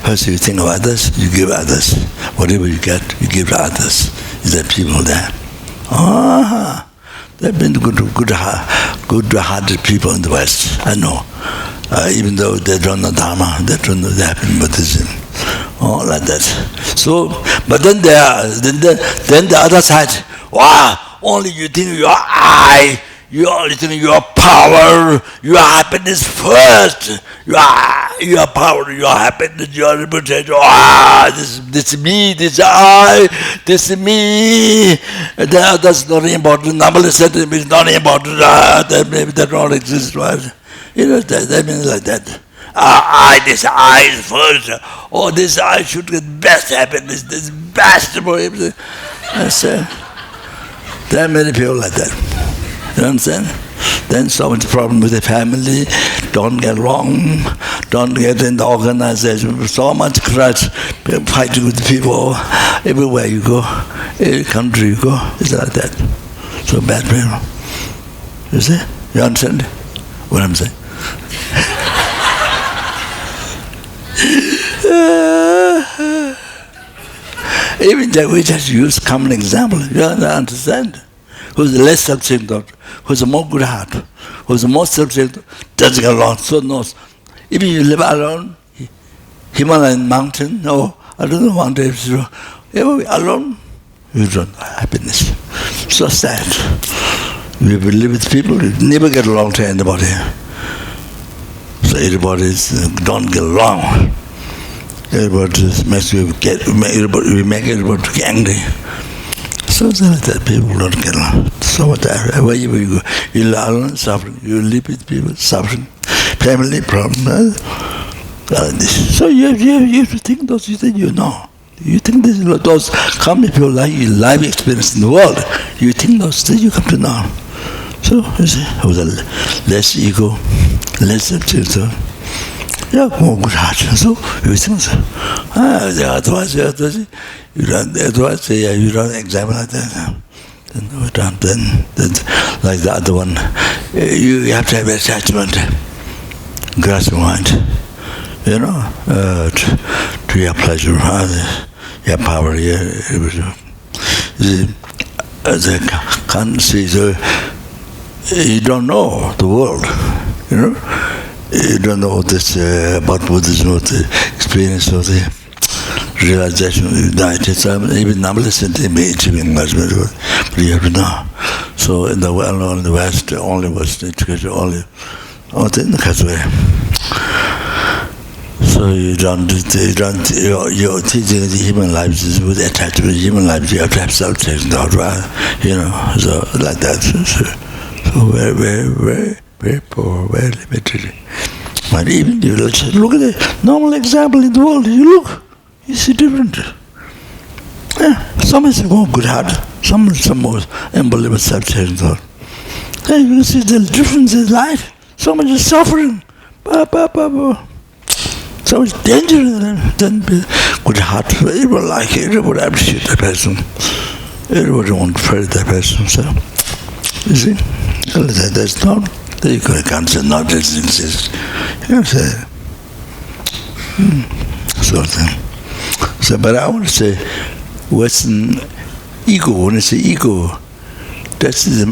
first you think of others, you give others. Whatever you get, you give to others. Is there people there? There have been good-hearted people in the West. I know, even though they don't know Dharma, they don't know they have in Buddhism, like that. So, but then then the other side. Wow! Only you think your I. You only think your power, your happiness first. Your power, your happiness, your reputation. This is me, this is I, this is me. That's not important. Numberless sentiment is not important. Maybe that don't exist, right? You know, that means like that. This I is first. Oh, this I should get best happiness, this best for him. There are many people like that. You understand? Then so much problem with the family, don't get along, don't get in the organization, so much grudge, fighting with people, everywhere you go, every country you go, it's like that. So bad people. You see? You understand what I'm saying? Even that we just use common example, you understand? Who's less self-centered, who's a more good heart, who's a more self-centered, doesn't get along, so knows. If you live alone, Himalayan mountain, I don't know, mountain, alone, you don't have happiness. So sad. You will live with people, you never get along to anybody. So everybody don't get along. Everybody makes you make everybody angry. So that people don't get along. So wherever you go, you live alone, suffering. You live with people, suffering. Family problem. So you have to think those things you know. You think those common people like you, life experience in the world. You think those things you come to know. So you see, with a less ego, less self-centered. Yeah, more good heart. So you think so. Otherwise, you don't examine like that. Then like the other one, you have to have attachment, grasping mind, you know, to your pleasure, your power, can't see. So you don't know the world, you know. You don't know this about Buddhism, what the experience of the realization of united. So even numberless image of enlightenment, but you have to know. So in the world, in the West, only Western education, only in the Catholic. So you're teaching the human lives is with attachment to human lives. You have to have self-taking out, right? You know, so like that. So very poor, very limited. But even you look at the normal example in the world, you see different. Yeah, some is more good heart, some more unbelievable self-taking thought. And you see the difference in life. So much is suffering. So much danger than good heart. Everybody like it, everybody appreciate that person. Everybody wants to pray that person. So you see, that's not The ego can't say not doesn't exist. You know, sort of thing. So, but I want to say, Western ego. When I say ego, that's the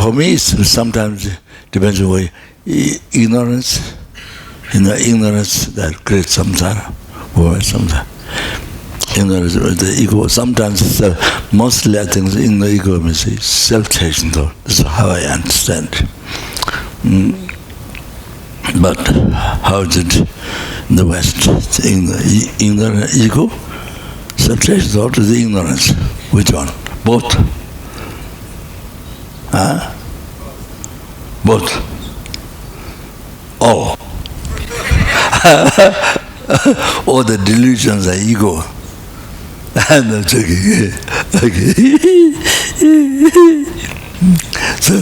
for me. Sometimes depends on way ignorance. Ignorance that creates samsara, or sometimes ignorance or the ego. Sometimes mostly I think in the ego means self-taking thought. That's how I understand. But how is it in the West? Ignorant ego, self-taking thought is the ignorance. Which one? Both. Both. All. All the delusions are ego. And that's okay. So,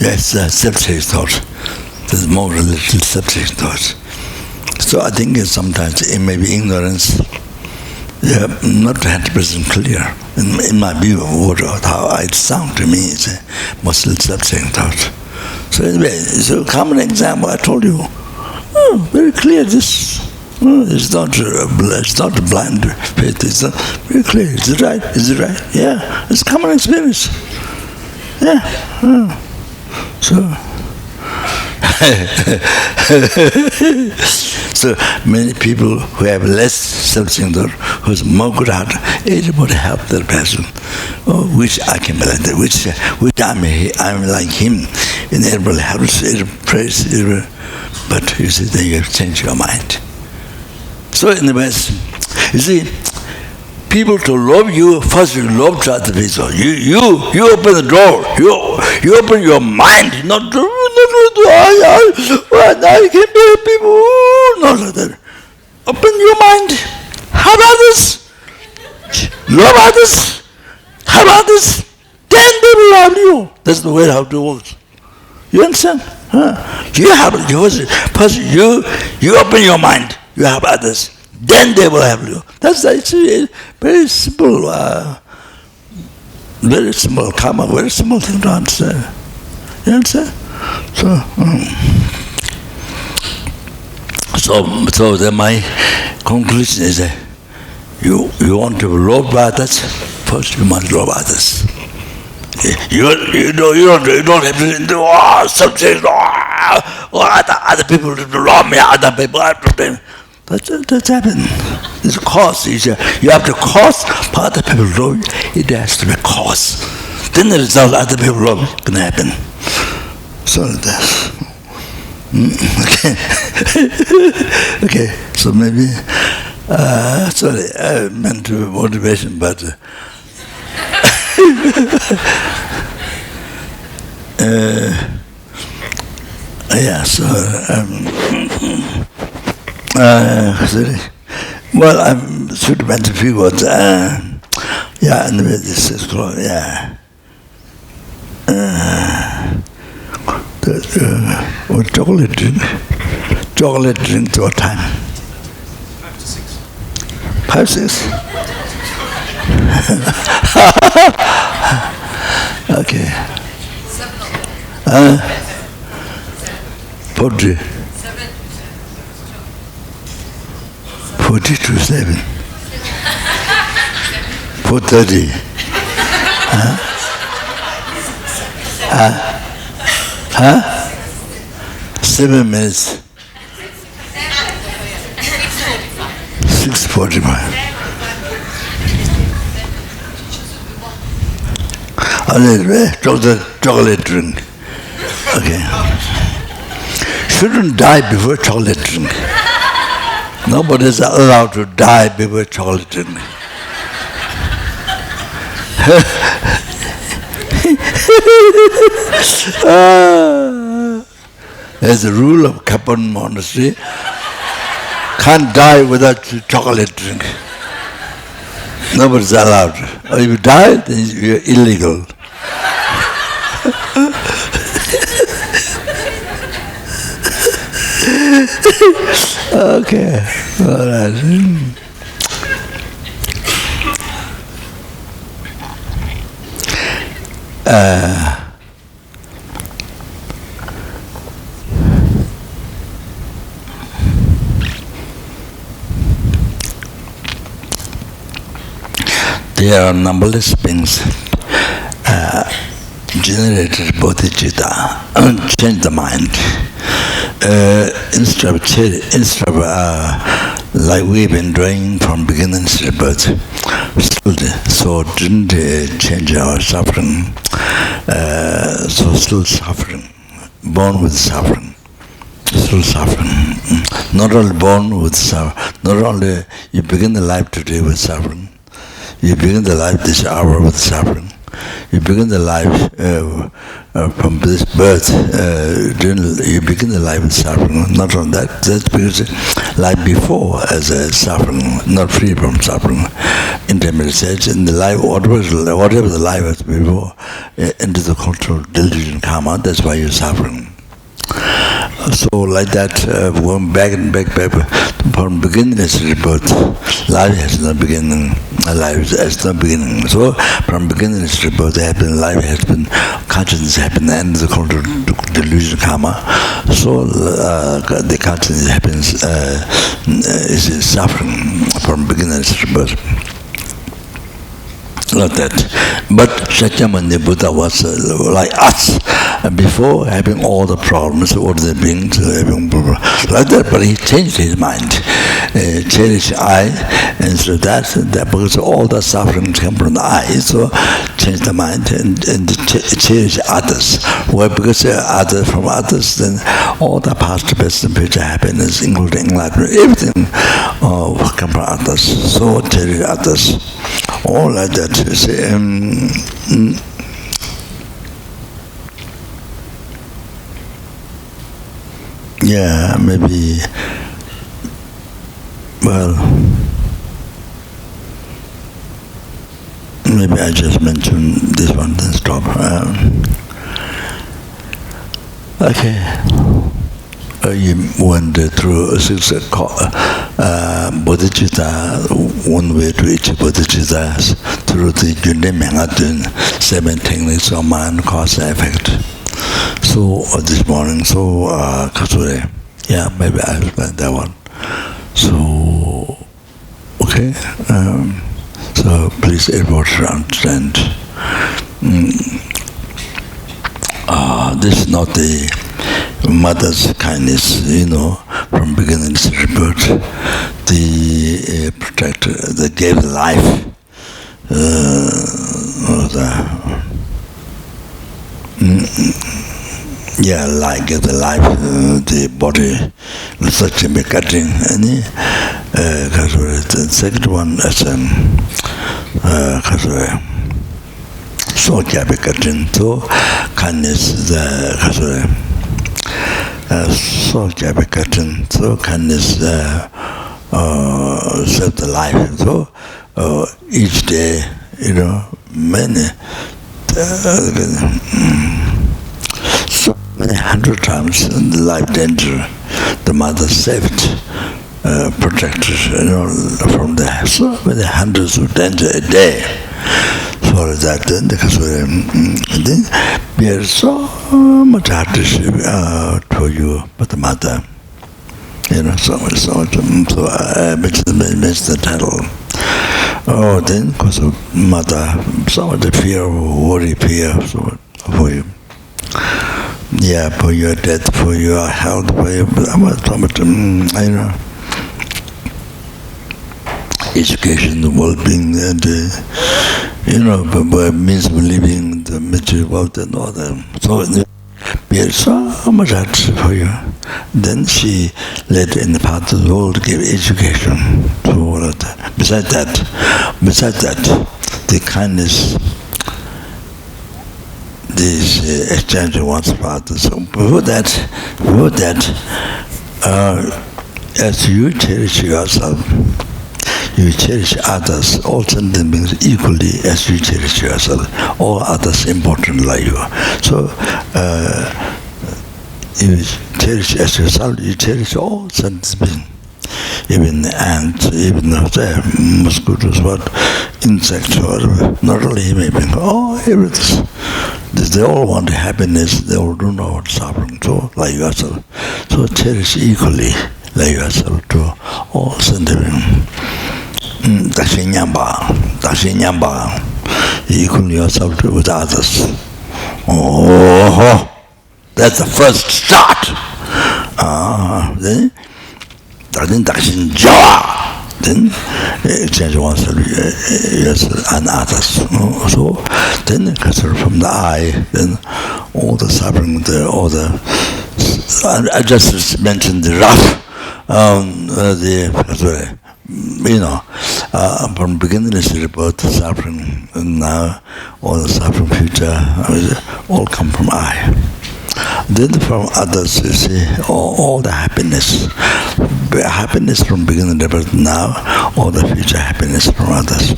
yes, self-taking thought. There's more little self-taking thought. So I think sometimes it may be ignorance. Yeah, not 100% clear. In my view of how it sounds to me, it's a mostly self-taking thought. So anyway, it's a common example. I told you, very clear. This it's not a blind faith. It's not very clear. Is it right? Is it right? Yeah, it's common experience. Yeah. So. So many people who have less self-taking thought, who's more good heart, able to help that person. Oh, wish I can be like that. Wish I'm like him. And everybody helps, praise, but you see, then you have to change your mind. So in the West, you see, people to love you, first you love to other people. You open the door. You open your mind, not I can be people, not like that. Open your mind, help others, love others, help others, then they will love you. That's the way how to work. You understand? You have first you open your mind, you help others, then they will help you. That's actually very simple, very simple karma, very simple thing to understand. You understand? So then my conclusion is that you want to love others, first you must love others. You don't have to do something. Other people love me. Other people have to them. That's happened. It's a cause. You have to cause for other people to love you. It has to be cause. Then the result other people love you can happen. So that's okay. Okay. So maybe sorry, I meant to be motivation, but. Yeah, so sorry. Well, I should mention a few words. Yeah, anyway, this is called, yeah. Chocolate drink to what time? 5 to 6. 5, 6? Okay. 40. 40 to 7. 4:30. 7 minutes. 6:45. Chocolate drink. Okay. Shouldn't die before chocolate drink. Nobody is allowed to die before chocolate drink. There's a rule of Kopan Monastery. Can't die without chocolate drink. Nobody's allowed. Or if you die, then you're illegal. Okay, all right. there are numberless beings generated bodhicitta, change the mind. Instead of like we've been doing from beginning to birth, so didn't change our suffering. So still suffering, born with suffering, still suffering. Not only born with suffering, not only you begin the life today with suffering, you begin the life this hour with suffering. You begin the life from this birth, you begin the life with suffering. Not on that, that's because life before as a suffering, not free from suffering. Intermediate stage, in the life, whatever the life was before, into the cultural delusion karma, that's why you're suffering. So like that, going back and back, from beginning is rebirth. Life has no beginning, life has no beginning. So from beginning is rebirth, life has been, consciousness has been the end of the cultural delusion karma. So the consciousness happens, is suffering from beginning is rebirth. Like that. But Shakyamuni Buddha was like us before, having all the problems, all the beings, having like that. But he changed his mind. Cherish I, and so that because all the suffering came from the I, so change the mind and cherish others. Well, because others from others, then all the past, present, future happiness, including enlightenment, everything come from others. So cherish others. All like that. Yeah, maybe. Well, maybe I just mentioned this one, then stop. Okay. You went through six bodhicitta, one way to each bodhicitta through the Yunde 7 techniques of mind, cause, effect. So this morning, so Kasure, yeah, maybe I'll explain that one. So, okay, so please everyone understand. This is not the mother's kindness, from beginning to rebirth. The protector that gave life, like gave the life, the body, such a cutting. The second one is so cutting. So kindness, the so cutting. So kindness save the life. So each day, many. So many 100 times in the life danger, the mother saved, protected, from there. So many hundreds of danger a day. So that then bear so much hardship to you, but the mother, so much. So I mentioned the title. Oh, then because of mother, so much fear, worry, fear, so for you. Yeah, for your death, for your health, for your so much, education, the well-being, and by means of living, the material wealth and all that. So there's so much art for you. Then she led in the part of the world to give education to all of that. Besides that, the kindness, this exchange of one's father. So before that, as you cherish yourself, you cherish others, all sentient beings equally as you cherish yourself. All others important like you. So you cherish as yourself, you cherish all sentient beings. Even ants, even mosquitoes, what insects, whatever. Not only human beings, everything. They all want happiness, they all don't know what suffering. So, like yourself. So cherish equally, like yourself, to all sentient. Dashinyamba. Equal yourself to with others. Oh, that's the first start. Then Dakshin Jawa. Then exchange oneself and others. So then from the I, then all the suffering, all the I just mentioned the rough, from beginning is about the suffering, and now all the suffering future, all come from I. Then from others, you see, all the happiness from beginning to now, all the future happiness from others,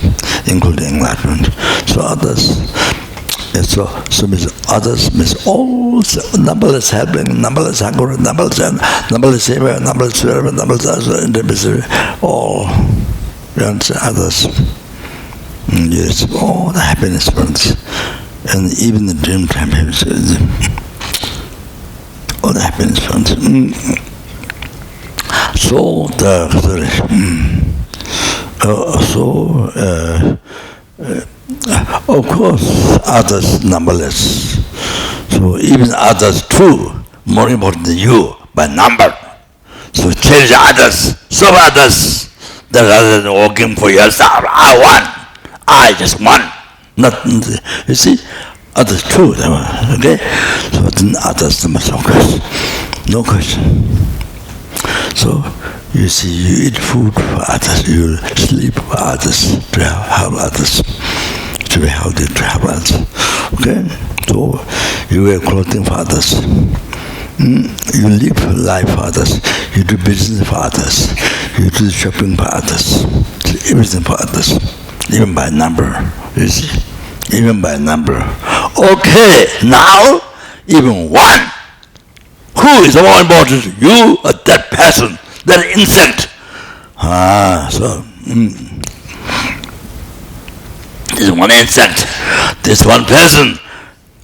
including enlightenment. So others, so means others means all numberless helping, numberless hunger, numberless savor, numberless servant, numberless all others. Yes, all the happiness from this, and even the dream time happiness. All the happiness from this. So of course, others numberless. So even others too, more important than you by number. So cherish others, serve others. That rather than working for yourself, I just one. Not you see, others too. Okay, so then others must focus. No question. So you see, you eat food for others, you sleep for others, to help others, to be healthy, to help others. Okay? So you wear clothing for others. You live life for others. You do business for others. You do shopping for others. Everything for others. Even by number. You see? Even by number. Okay, now, even one. Who is more important? You or that person? That insect. This one insect, this one person.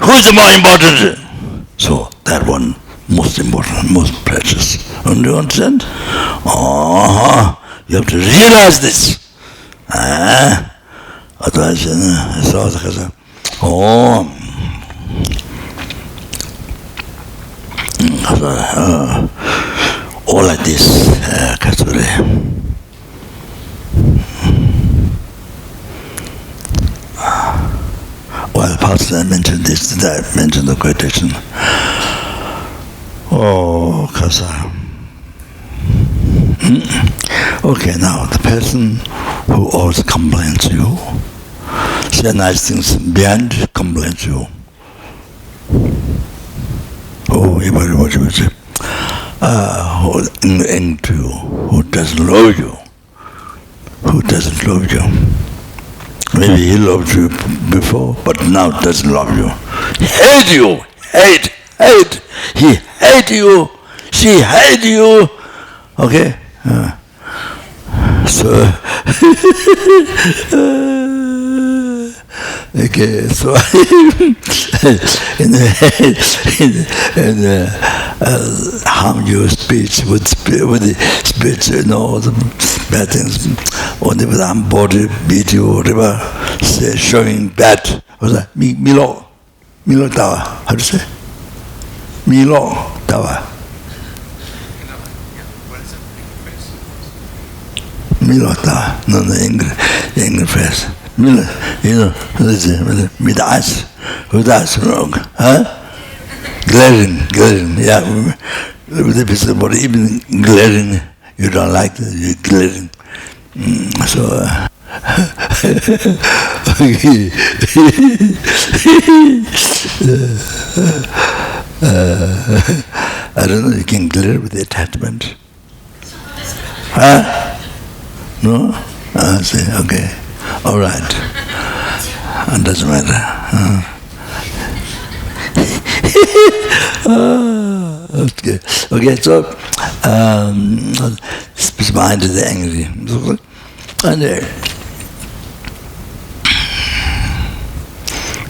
Who is more important? So that one most important, most precious. Do you understand? You have to realize this. Otherwise, all like this, Well, Pastor mentioned this, that I mentioned the quotation. Okay, now the person who always complains to you, say nice things beyond complains to you. Who angry you, who doesn't love you, Maybe he loved you before, but now doesn't love you. Hate you, hate. He hate you, she hate you. Okay? Okay, so harm your speech with the speech, the bad things, or with arm body beat you, whatever, say, showing bad. What's that? Milo tawa. How do you say? Milo tawa. Milo tawa. No, English phrase. Milo, listen, with the eyes, wrong, glaring, yeah. With the physical body, even glaring, you don't like it, you're glaring. I don't know, you can glare with the attachment. No? I say, okay. All right. It doesn't matter. Okay, so his mind is angry. And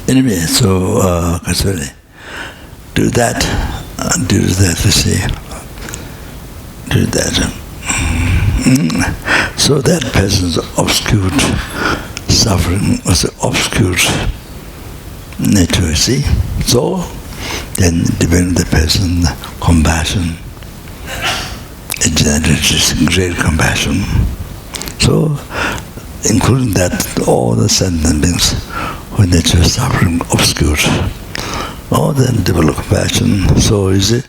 Anyway, so do that, you see, do that. So that person's obscured suffering was obscured nature, see? So then develop the person compassion. It generates great compassion. So including that all the sentient beings who nature suffering obscured. Oh, then develop compassion. So is it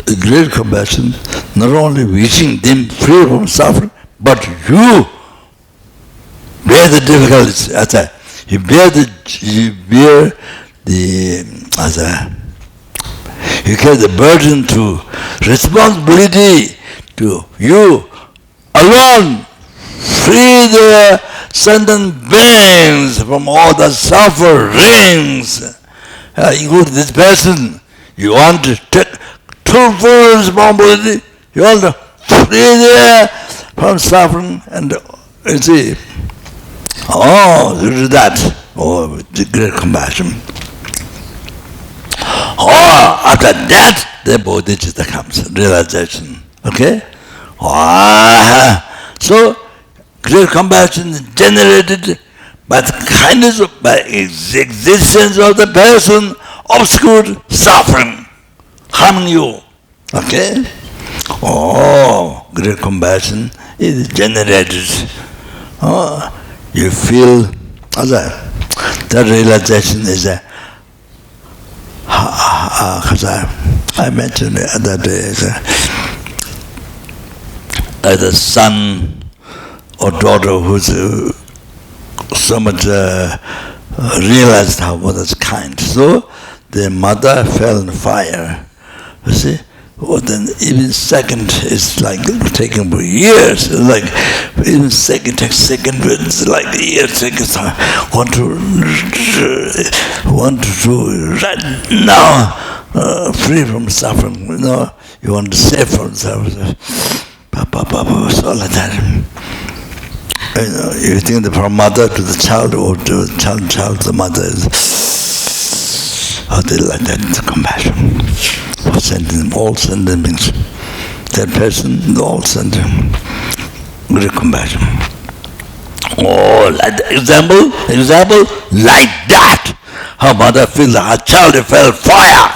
a great compassion, not only wishing them free from suffering, but you bear the difficulties. You bear you carry the burden to responsibility to you alone. Free the sentient beings from all the sufferings. Including this person, you want to take full responsibility. You want to free them from suffering, and you see, you do that. Oh, with great compassion. After that, the bodhicitta comes, realization. Okay? So, great compassion is generated by the kindness by existence of the person obscured suffering, harming you. Okay? Great compassion is generated. You feel that realization is I mentioned the other day, the son or daughter who's so much realized how mother's kind. So the mother fell in fire. You see? Then even second is like taking years. It's like even second takes second, it's like years. Want to do right now, free from suffering. You want to save from suffering. So like that. You think from mother to the child, or to the child to the mother is they like that, the compassion. All sentient beings. That person, all sentient. Great compassion. Like the example, like that. Her mother feels her child fell fire.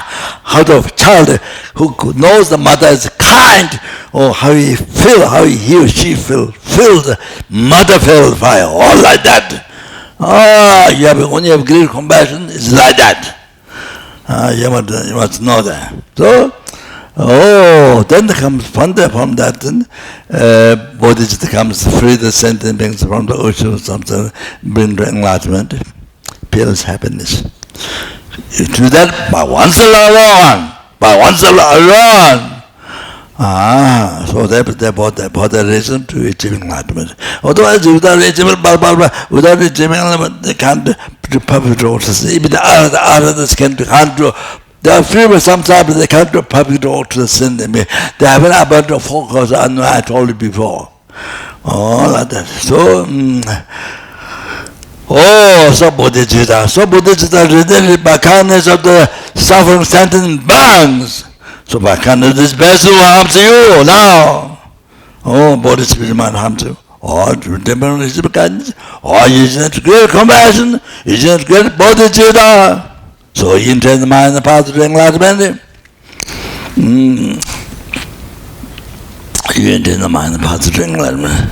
How the child who knows the mother is kind, or how he feel, how he or she feel the mother fell fire. All like that. When you have great compassion, it's like that. You must know that. So, then comes from that, bodhicitta comes, free the sentient beings from the ocean, something, bring to enlightenment, feels happiness. You do that by oneself alone. So therefore the reason to achieve enlightenment. Otherwise, without achieving enlightenment, they can't do perfect orders. Even the others can't do. They are free with samsara, but they can't do perfect orders. They have an abundant focus on what I told you before. Like that. So, so bodhicitta. So bodhicitta redeemed by kindness of the suffering sentient beings. So by kindness, this person will harm you now. Bodhicitta might harm you. Remember his kindness. Isn't it great compassion? Isn't it great bodhicitta? So you enter the mind and the path to enlightenment. You enter the mind and the path to enlightenment.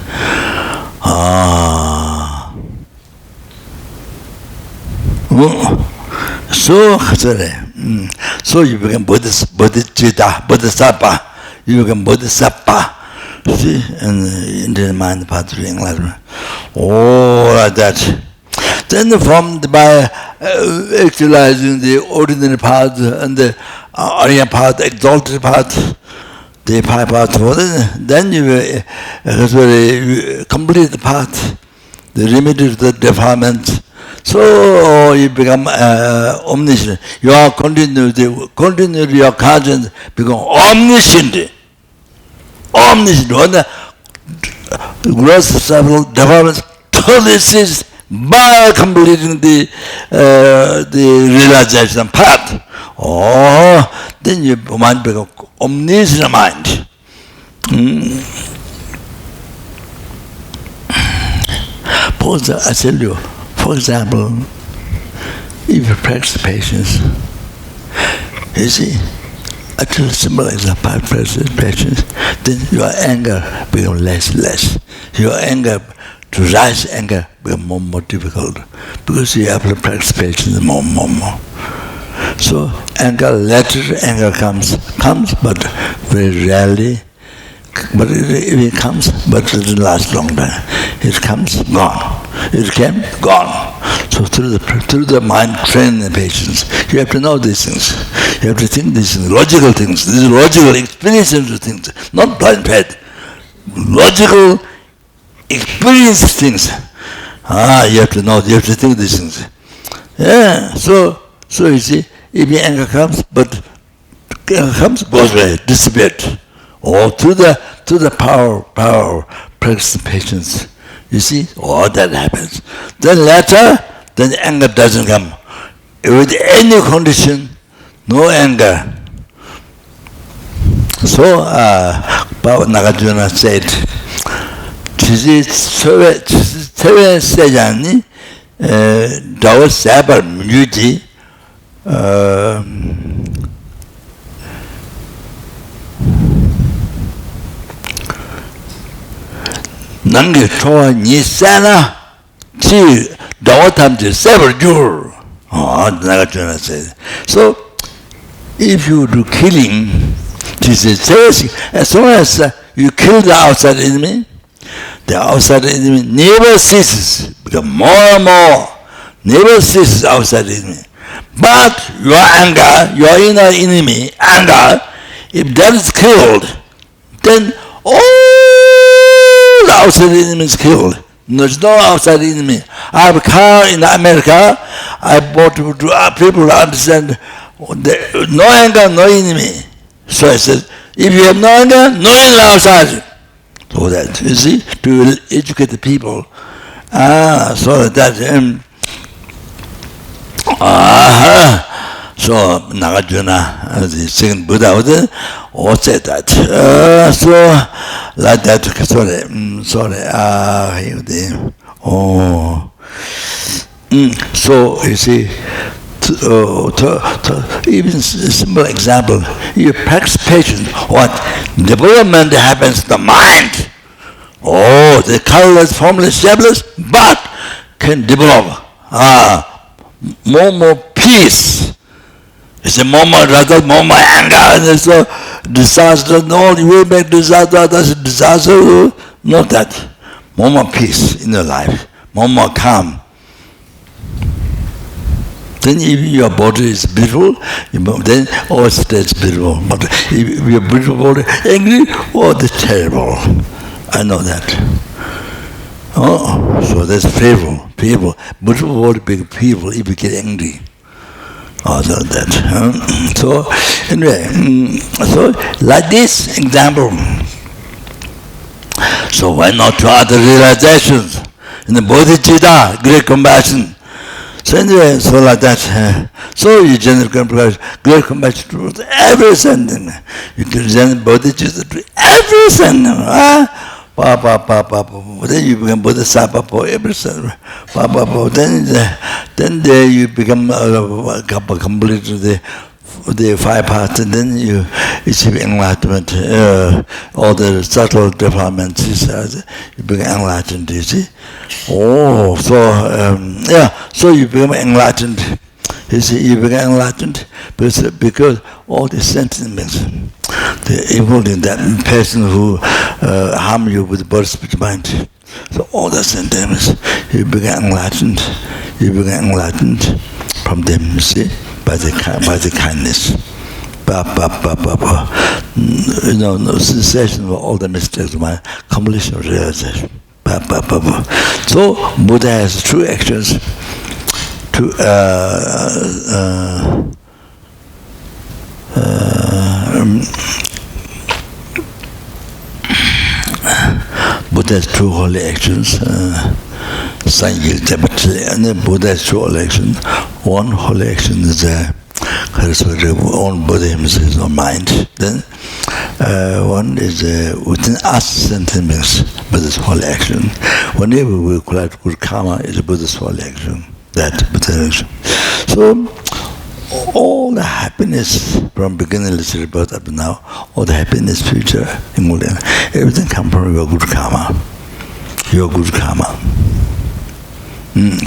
So you become bodhicitta, bodhisattva. You become bodhisattva. See, and into the mind, the path to enlightenment. Like that. Then by actualizing the ordinary path and the Arya path, exalted path, the high path, then you complete the path, the remedy to the defilements. So you become omniscient. You are continue your conscience become omniscient. When the gross several developments totally cease, by completing the realization path, then your mind becomes omniscient mind. I tell you, for example, if you practice patience, you see, I tell a simple example, I practice patience, then your anger becomes less. Your anger, to rise anger, becomes more difficult, because you have to practice patience more. So anger, later anger comes, but very rarely. But it comes, but it doesn't last long time. It comes, gone. It came, gone. So through the mind training and patience, you have to know these things. You have to think these things, logical things. These are logical experiences of things, not blind faith. Logical experience things. You have to know. You have to think these things. Yeah. So you see, if your anger comes, but anger comes, goes away, disappears. Or through the power practice patience, you see, that happens. Then later, then anger doesn't come. With any condition, no anger. So Baba Nagarjuna said, "Chisi sewe sejani dawa sabar myuji." Nange chowa ni sana chi dawa tamji sabar jur. Nagarjuna said. So, if you do killing, as soon as you kill the outside enemy, the outside enemy never ceases, become more and more, never ceases outside enemy. But your anger, your inner enemy, anger, if that is killed, then all the outside enemy is killed. There's no outside enemy. I have a car in America. I bought to people to understand no anger, no enemy. So I said, if you have no anger, no enemy outside. So that, you see, to educate the people. So that, so Nagarjuna, the second Buddha, all said that. So like that, so you see, even a simple example, you practice patience, what development happens to the mind. The colorless, formless, shapeless, but can develop more peace. It's a more rather more anger, and so disaster. No, you will make disaster. That's a disaster. Not that. More peace in your life. More calm. Then if your body is beautiful, then all stays beautiful. But if your beautiful body angry, that's terrible. I know that. So that's fearful. Beautiful body being fearful if you get angry. So that. So anyway, so like this example. So why not try other realizations in the bodhicitta, great compassion? So anyway, so like that. So you generate great compassion towards every sentence. You can generate bodhicitta to every sentence. Then you become bodhisattva for every sentence. Then there you become complete the 5 parts, and then you achieve enlightenment. All the subtle developments, you become enlightened, you see. So you become enlightened. You see, you become enlightened because all the sentiments, including that person who harm you with body, speech, mind. So all the sentiments, you become enlightened. You become enlightened from them, you see, by the kindness. No cessation of all the mistakes of my completion of realization. So Buddha has true actions to Buddha has true holy actions. Sangye Jabatli, and the Buddha's two election. One whole action is own body, his own mind. Then one is within us sentiments, Buddha's whole action. Whenever we collect good karma, is Buddha's whole action. That Buddha's action. So all the happiness from beginning to birth up to now, all the happiness, future, everything comes from your good karma. Your good karma.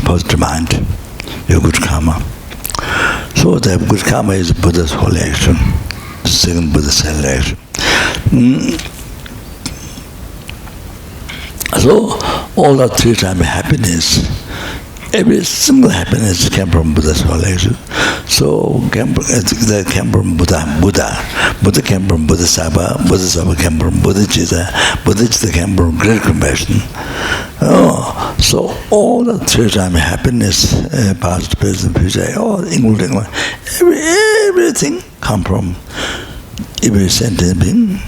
Positive mind. Your good karma. So the good karma is Buddha's whole action. The second Buddha's whole action. So all the three times happiness, every single happiness came from Buddha's whole action. So they came from Buddha came from Bodhisattva, Bodhisattva came from bodhicitta, bodhicitta came from great compassion. So all the three times happiness, past, present, future, all including everything come from every sentient being,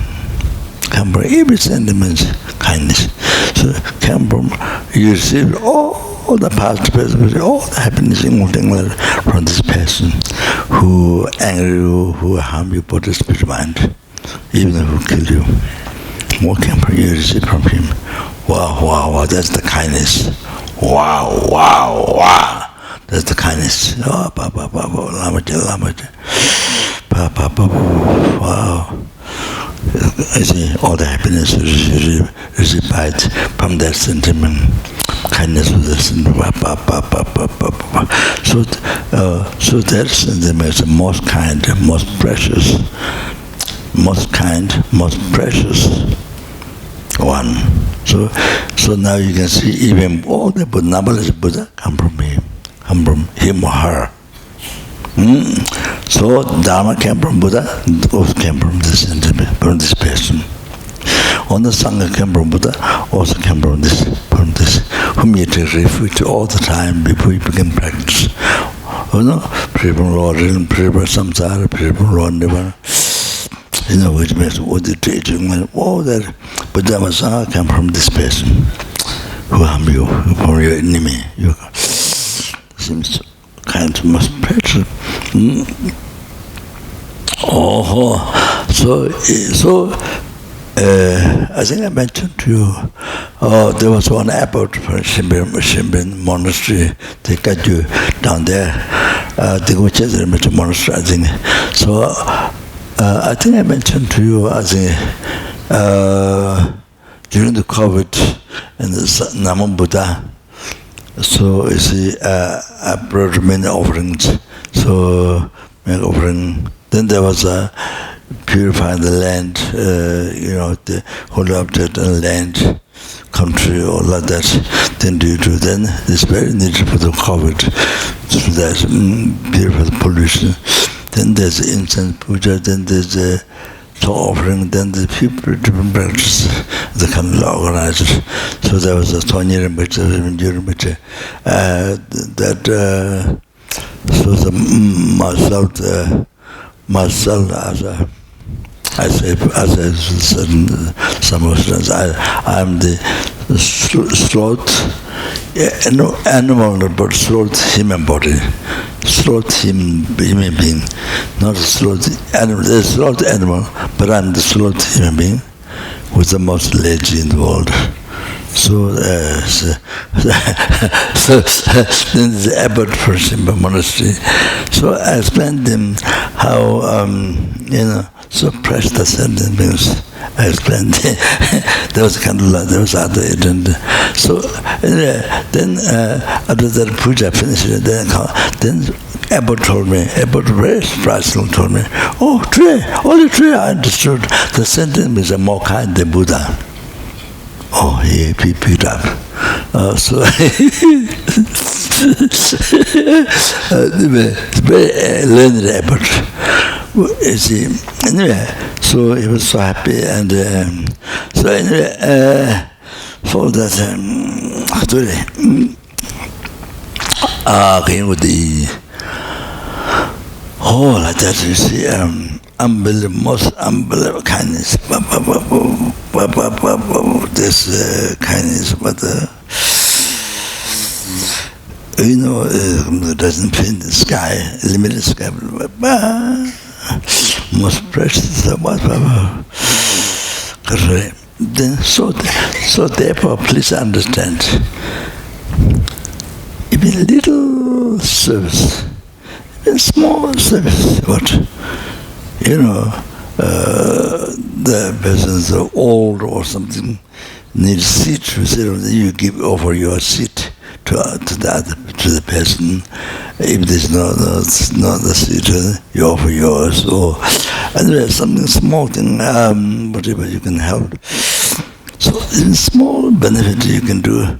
come from every sentiment kindness. So come from you receive all the past, present, future, all the happiness including from this person who anger you, who harm you, put a spirit mind, even who kill you. What can you receive from him? Wow, that's the kindness. Wow, that's the kindness. Oh, Lama, wow. I see all the happiness received from that sentiment, kindness of the sentiment. So that sentiment is the most kind, most precious, most kind, most precious one. So now you can see even all the knowledge of Buddha come from him or her. So Dharma came from Buddha, also came from this sentiment, from this person. On the Sangha came from Buddha, also came from this, whom you take refuge all the time before you begin practice. Free from Lord, free from samsara, free from Lord, never. Which means what the teaching, all that Buddha Sangha came from this person who harm you, from your enemy. You seems kind of most precious. So I think I mentioned to you, there was one abbot from Kopan Monastery. They got you down there. They go to the monastery, I think. So I think I mentioned to you, I think, during the COVID and the Namo Buddha. So you see, I brought many offerings. So many offering. Then there was purifying the land, the holy object and land, country, all like that. Then then it's very needed for the COVID, so that purify the pollution. Then there's incense puja. Then there's offering. Then the people different practices the kind of organized. So there was a Tony Rinpoche, that so the myself as some Muslims, I'm the sloth animal, but sloth human body, sloth human being, not a sloth animal. There's sloth animal, but I'm the sloth human being, who's the most lazy in the world. So then the abbot from Kopan Monastery. So I explained them how so precious the sentence means. I explained there was candlelight, there was other agenda. So then after that puja finished, then abbot told me, abbot very surprisingly told me, only three I understood. The sentence means more kind than Buddha. He picked up. So very learned abbot. You see, anyway, so he was so happy, and so anyway, for that, came with the like that. You see, unbelievable, most unbelievable kindness. This kindness, but doesn't fit in the sky, limited sky, most precious, whatever. Then, so therefore, please understand, even little service, even small service, the persons are old or something, need a seat, you offer your seat to the person. If there's not the seat, you offer yours, or anyway, something small thing, whatever you can help. So in small benefit you can do,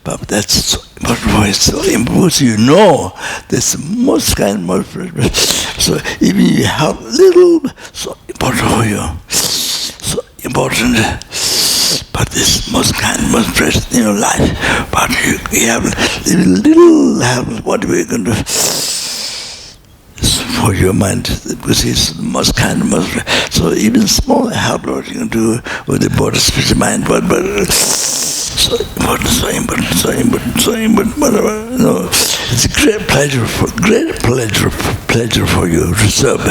but that's so important. So important, that's the most kind, most precious. So even you help little, so important for you, so important. But this most kind, most precious in your life. But you have little help, what we can do for your mind, because it's the most kind, most precious. So even small help, what you can do with the body, spirit, mind, but so important, whatever. It's a great pleasure for you to serve.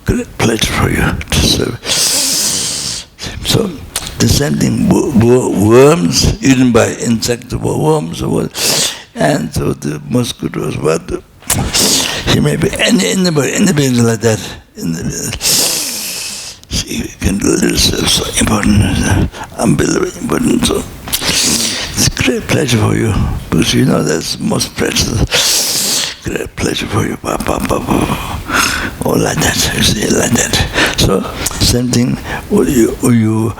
Great pleasure for you to serve. So the same thing, worms eaten by insects, worms, and so the mosquitoes, he may be anybody like that. You can do this, so important, unbelievable important. So it's a great pleasure for you, because that's most precious. Great pleasure for you, or like that, you see, like that. So same thing, you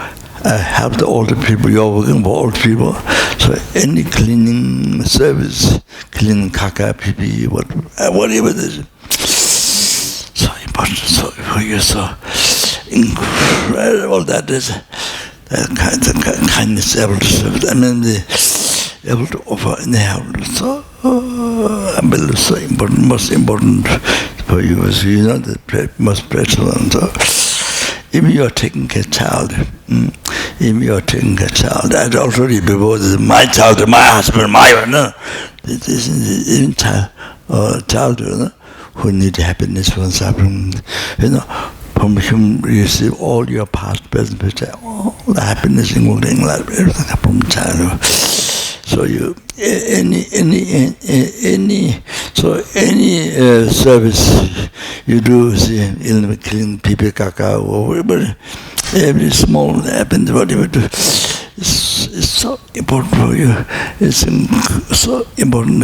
help the older people, you're working for old people. So any cleaning service, cleaning kaka, pipi, whatever it is, so important, so for you, so incredible that is, that kindness able to serve, able to offer and help. So so important, most important for you, as the most precious one. So if you are taking care of child, I already before this is my child, my husband, my one. This is even child, who need happiness from suffering, from whom you receive all your past, present, future, all the happiness, including life, everything from child. So you any service you do, see, in clean people, kaka, or every small happens, whatever you do, it's so important for you. It's so important.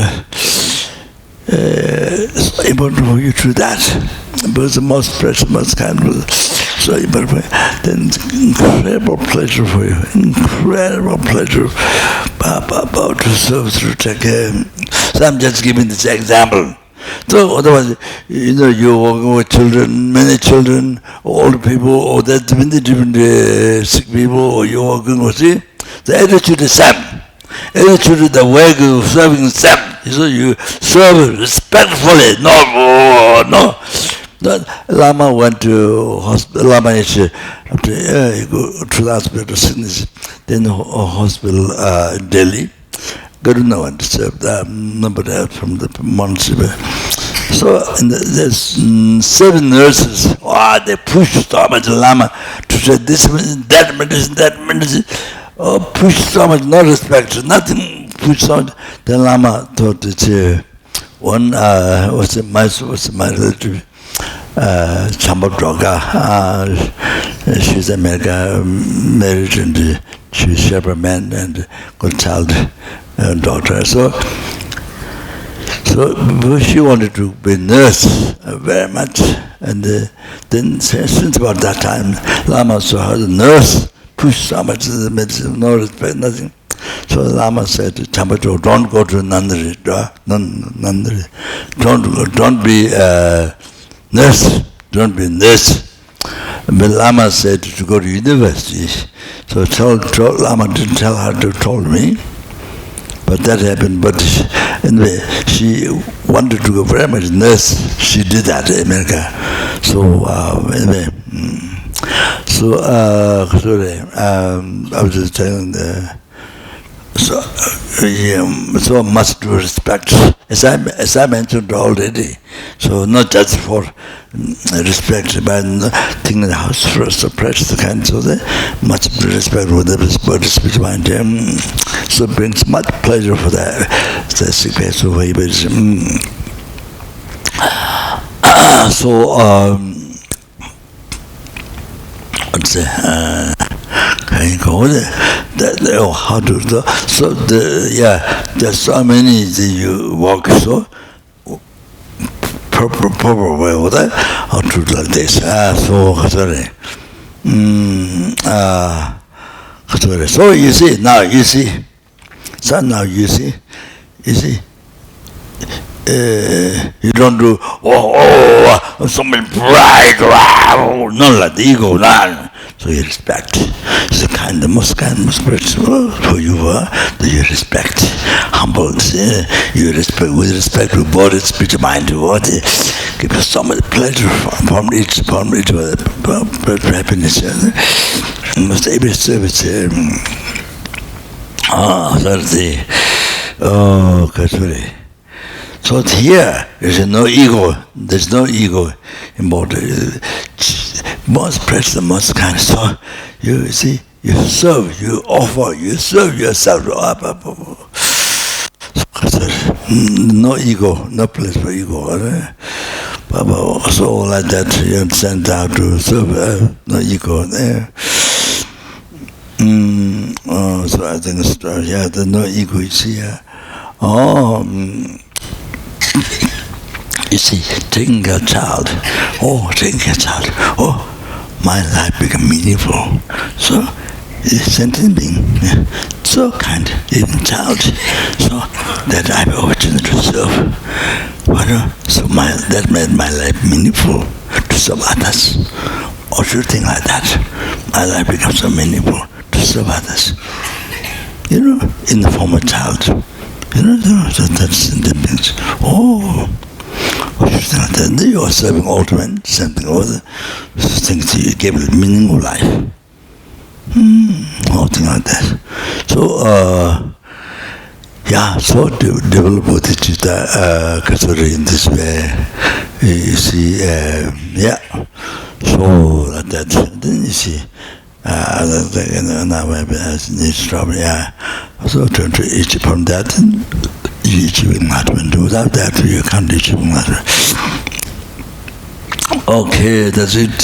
So important for you to do that, because the most precious, most kind of, so important. Then incredible pleasure for you, incredible pleasure. To serve, to take care. So I'm just giving this example. So otherwise, you're working with children, many children, old people, or that many different sick people, or you're working with, see, the attitude is same. Attitude is the way of serving same. So you serve respectfully. No. Lama went to hospital. Lama is after he go to the hospital, sickness. Then hospital in Delhi. Garuna went to serve the number from the monastery. So there's 7 nurses. They push so much Lama to say this medicine, that medicine. Push so much, no respect, nothing. Push so much. Then Lama thought it's one was my relative. Chamba Droga, she's America, married, and she's shepherd man and got child, daughter. So she wanted to be nurse very much, and then since about that time, Lama saw her the nurse push so much the medicine, no respect, nothing. So Lama said to Chamba Droga, don't go to Nandari, don't be nurse, don't be nurse. But Lama said to go to university. So Lama didn't tell her to told me, but that happened. But anyway, she wanted to go very much nurse. She did that in America. So anyway, I was just telling so must do respect, as I mentioned already. So not just for respect, but think in the house first, so practice the kind, so that must be respect with the speech mind. So brings much pleasure for that. The sick person who so what's it? Can you go there? How to do? So there's so many you walk so proper way with that. How to do like this? So sorry. So you see now. You see. So now you see. You don't do something bright, not like the ego, none. So you respect. It's the most spiritual for you. That you respect, humble. You respect with respect to body, speech, mind. Give us so much pleasure from each happiness. Must every service. Kashuri. So here, there's no ego. There's no ego in body. Most precious, most kind. So you see, you serve, you offer, you serve yourself. No ego, no place for ego. So like that, you understand how to serve. No ego there. So I think there's no ego is here. You see, taking a child, my life become meaningful. So, it's sentient being, so kind, even child, so that I have opportunity to serve. So that made my life meaningful to serve others. Or should think like that, my life becomes so meaningful to serve others. In the form of child. So that's the things. You are serving ultimate, something other things you gave it meaning of life. All things like that. So so develop bodhicitta in this way. You see, so like that. Then you see. So turn to each from that and each enlightenment. Without that you can't reach enlightenment. Okay, that's it.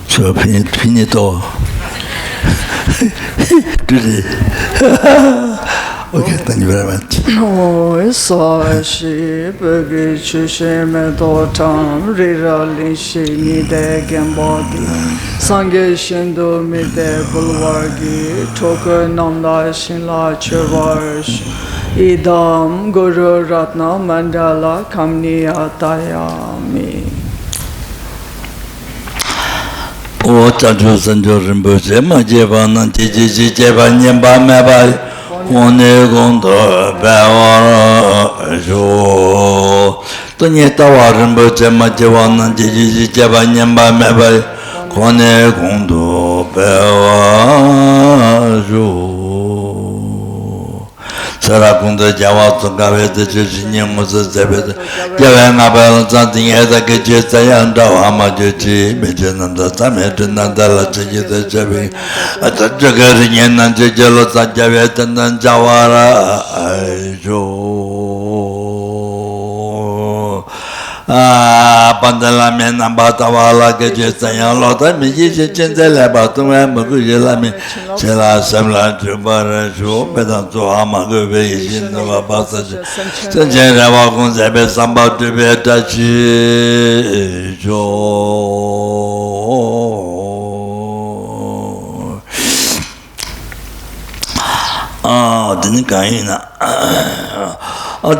So finito. Okay, thank you very much. Sashi Bagi Chushime Dotam Rira Linshi Mide Gambadi Sange Shindo Mide Bulwagi Toka Namda Shinla Chevarish Idam Guru Ratna Mandala Kamni Atayami. O Chanchu Sanjo Rinpoche Majevana Jiji Jevanyamba Mabai One Gondo Bawara Jo Tony Tawa Rinpoche Majevana Jiji Jevanyamba Mabai One Gondo Bawara Jo Sarakunda Jawat Gavet Jinium Moses Javana Bell something as a Gajan Hamaji, Bejananda Samet and Nandala the Javi at the Jagarin and Jealous Javet and Jawara Jo Pandalamen and Batavala Gajan Lota Miji Chendela Batum Magulami Chela Samla Jubarajo Pedanto Hamagu in the passage Sanjay Ravakun Zebe Samba to be attached Jo didn't Kaina.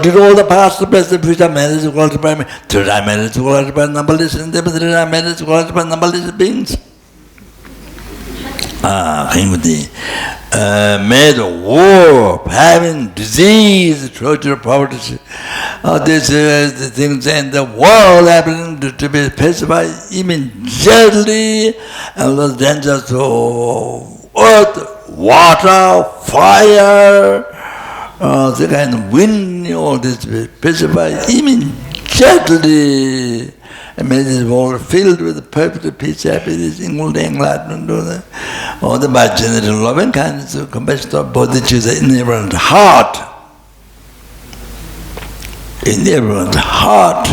Did all the past, the present, future marriage, quality by me? Did I manage to quality by number listen? Did I manage to quality by number listen beings? Made a war, having disease, torture, poverty. This is the things in the world happening to be pacified immediately, and the dangers of earth, water, fire. the kind of win all this specified immediately. I mean, it's all filled with perfect peace, happiness, enlightenment, all the by general loving kindness, compassion, bodhicitta in everyone's heart. In everyone's heart.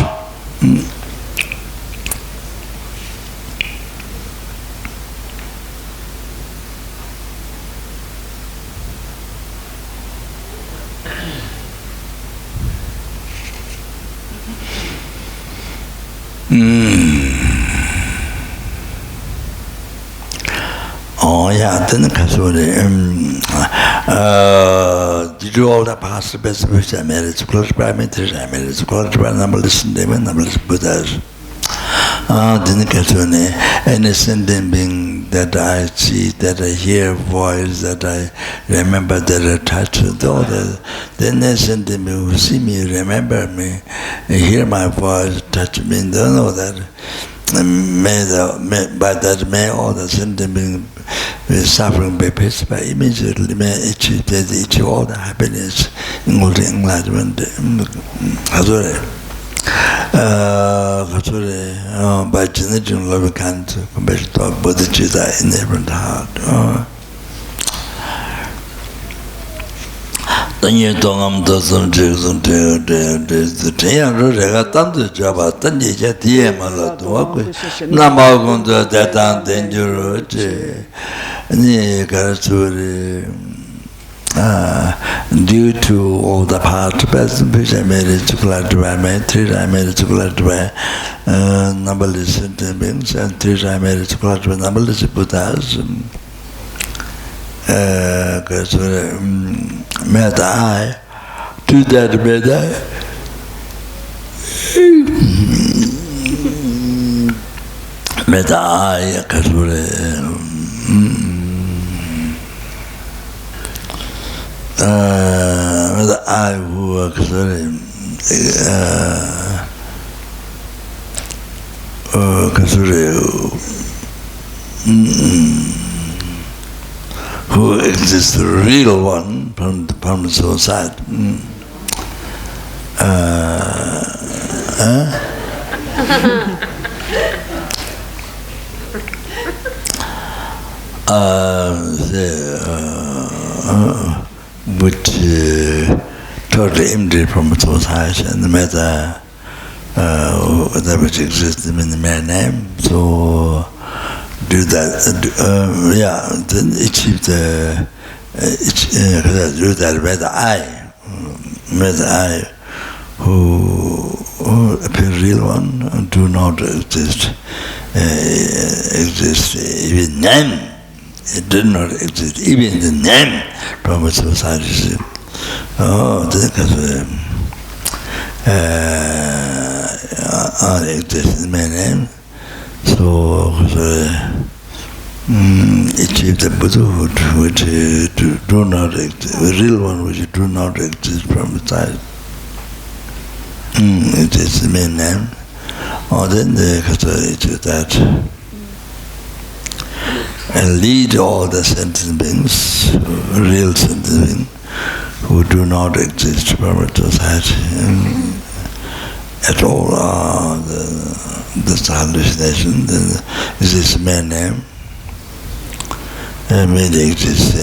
Oh yeah, then did you all the past best which I made it close by me, I made it close by number listen to them, number Buddhas. Didn't any sentient being that I see, that I hear voice, that I remember, that I touch, all that. Then the sentient being who see me, remember me, hear my voice, touch me, don't know that. By that may all the sentient being suffering by peace, by immediately may achieve all the happiness, including enlightenment. By generating loving kindness, compassion, bodhicitta in everyone's heart. Tanya Tongam Dosam Jason the Tayano Regatando Java, Tanya Tiamala, Namagunda, that and dangerous, due to all the past which I made it to glad to I made it to glad to numberless sentient beings, and three I made it to glad to numberless Buddhas. May I do that, may I who are who exists, the real one from the soul side. Which totally empty from its own side, and the matter that which exists in the man name. So do that, then achieve the do that with the I who appear real one do not exist even name. It did not exist even the name from its society. Exists in my name. So achieve the Buddhahood which do not exist, the real one which do not exist from the side. It is the main name. Or then the achieve that and lead all the sentient beings, real sentient beings, who do not exist from the society at all. The hallucination, this is the main name. Merely exists,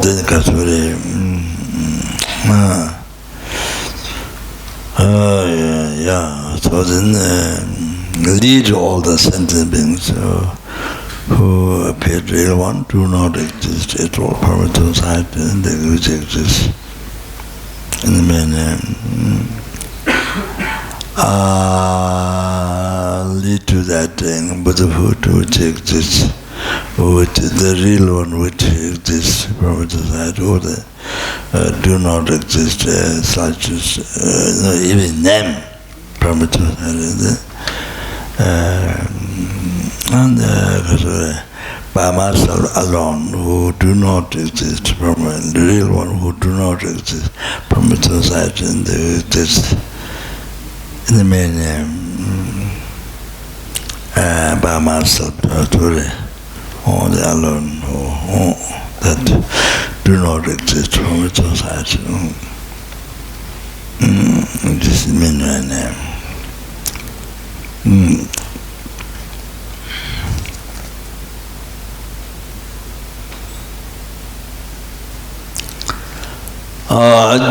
then Kasuri, so then lead all the sentient beings who appear real one do not exist at all from the society, and they which exist in the main name. Lead to that thing, Buddhahood which exists, which is the real one which exists from the society, or the do not exist such as even them from the society. And by myself alone, who do not exist from the real one, who do not exist from the society, and they exist in the main name. by myself truly, all the alone, that do not exist from its society. This is my name.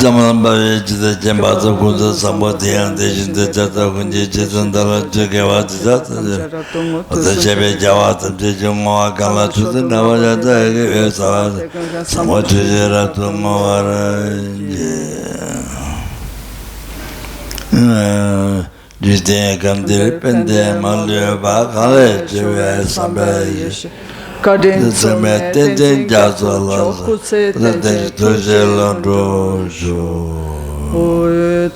Jamanabay, the Jambata Kuda, somebody and the Jata Kunji, and the Jagawa, the Jebe Jawat, the Jumoa Kala to the Navajata, somewhat to this day I come to repent them on the back, college, Kadin Sumet, then Jazala, the Tuzel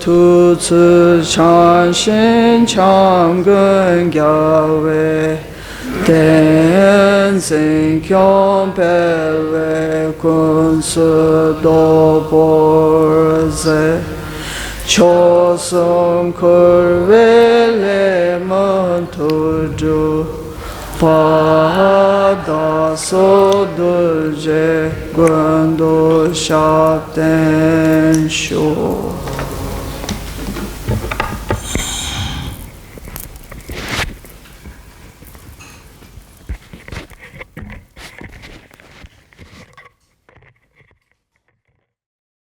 Tu Tzu Chan Shin Chang Gun Gyawe Den Zin Kyong Pewe Kun Su Do Por Ze Cho Sum Kur Vele Mun Tu Ju Pa Da So Du Je Gun Du Sha Den Shu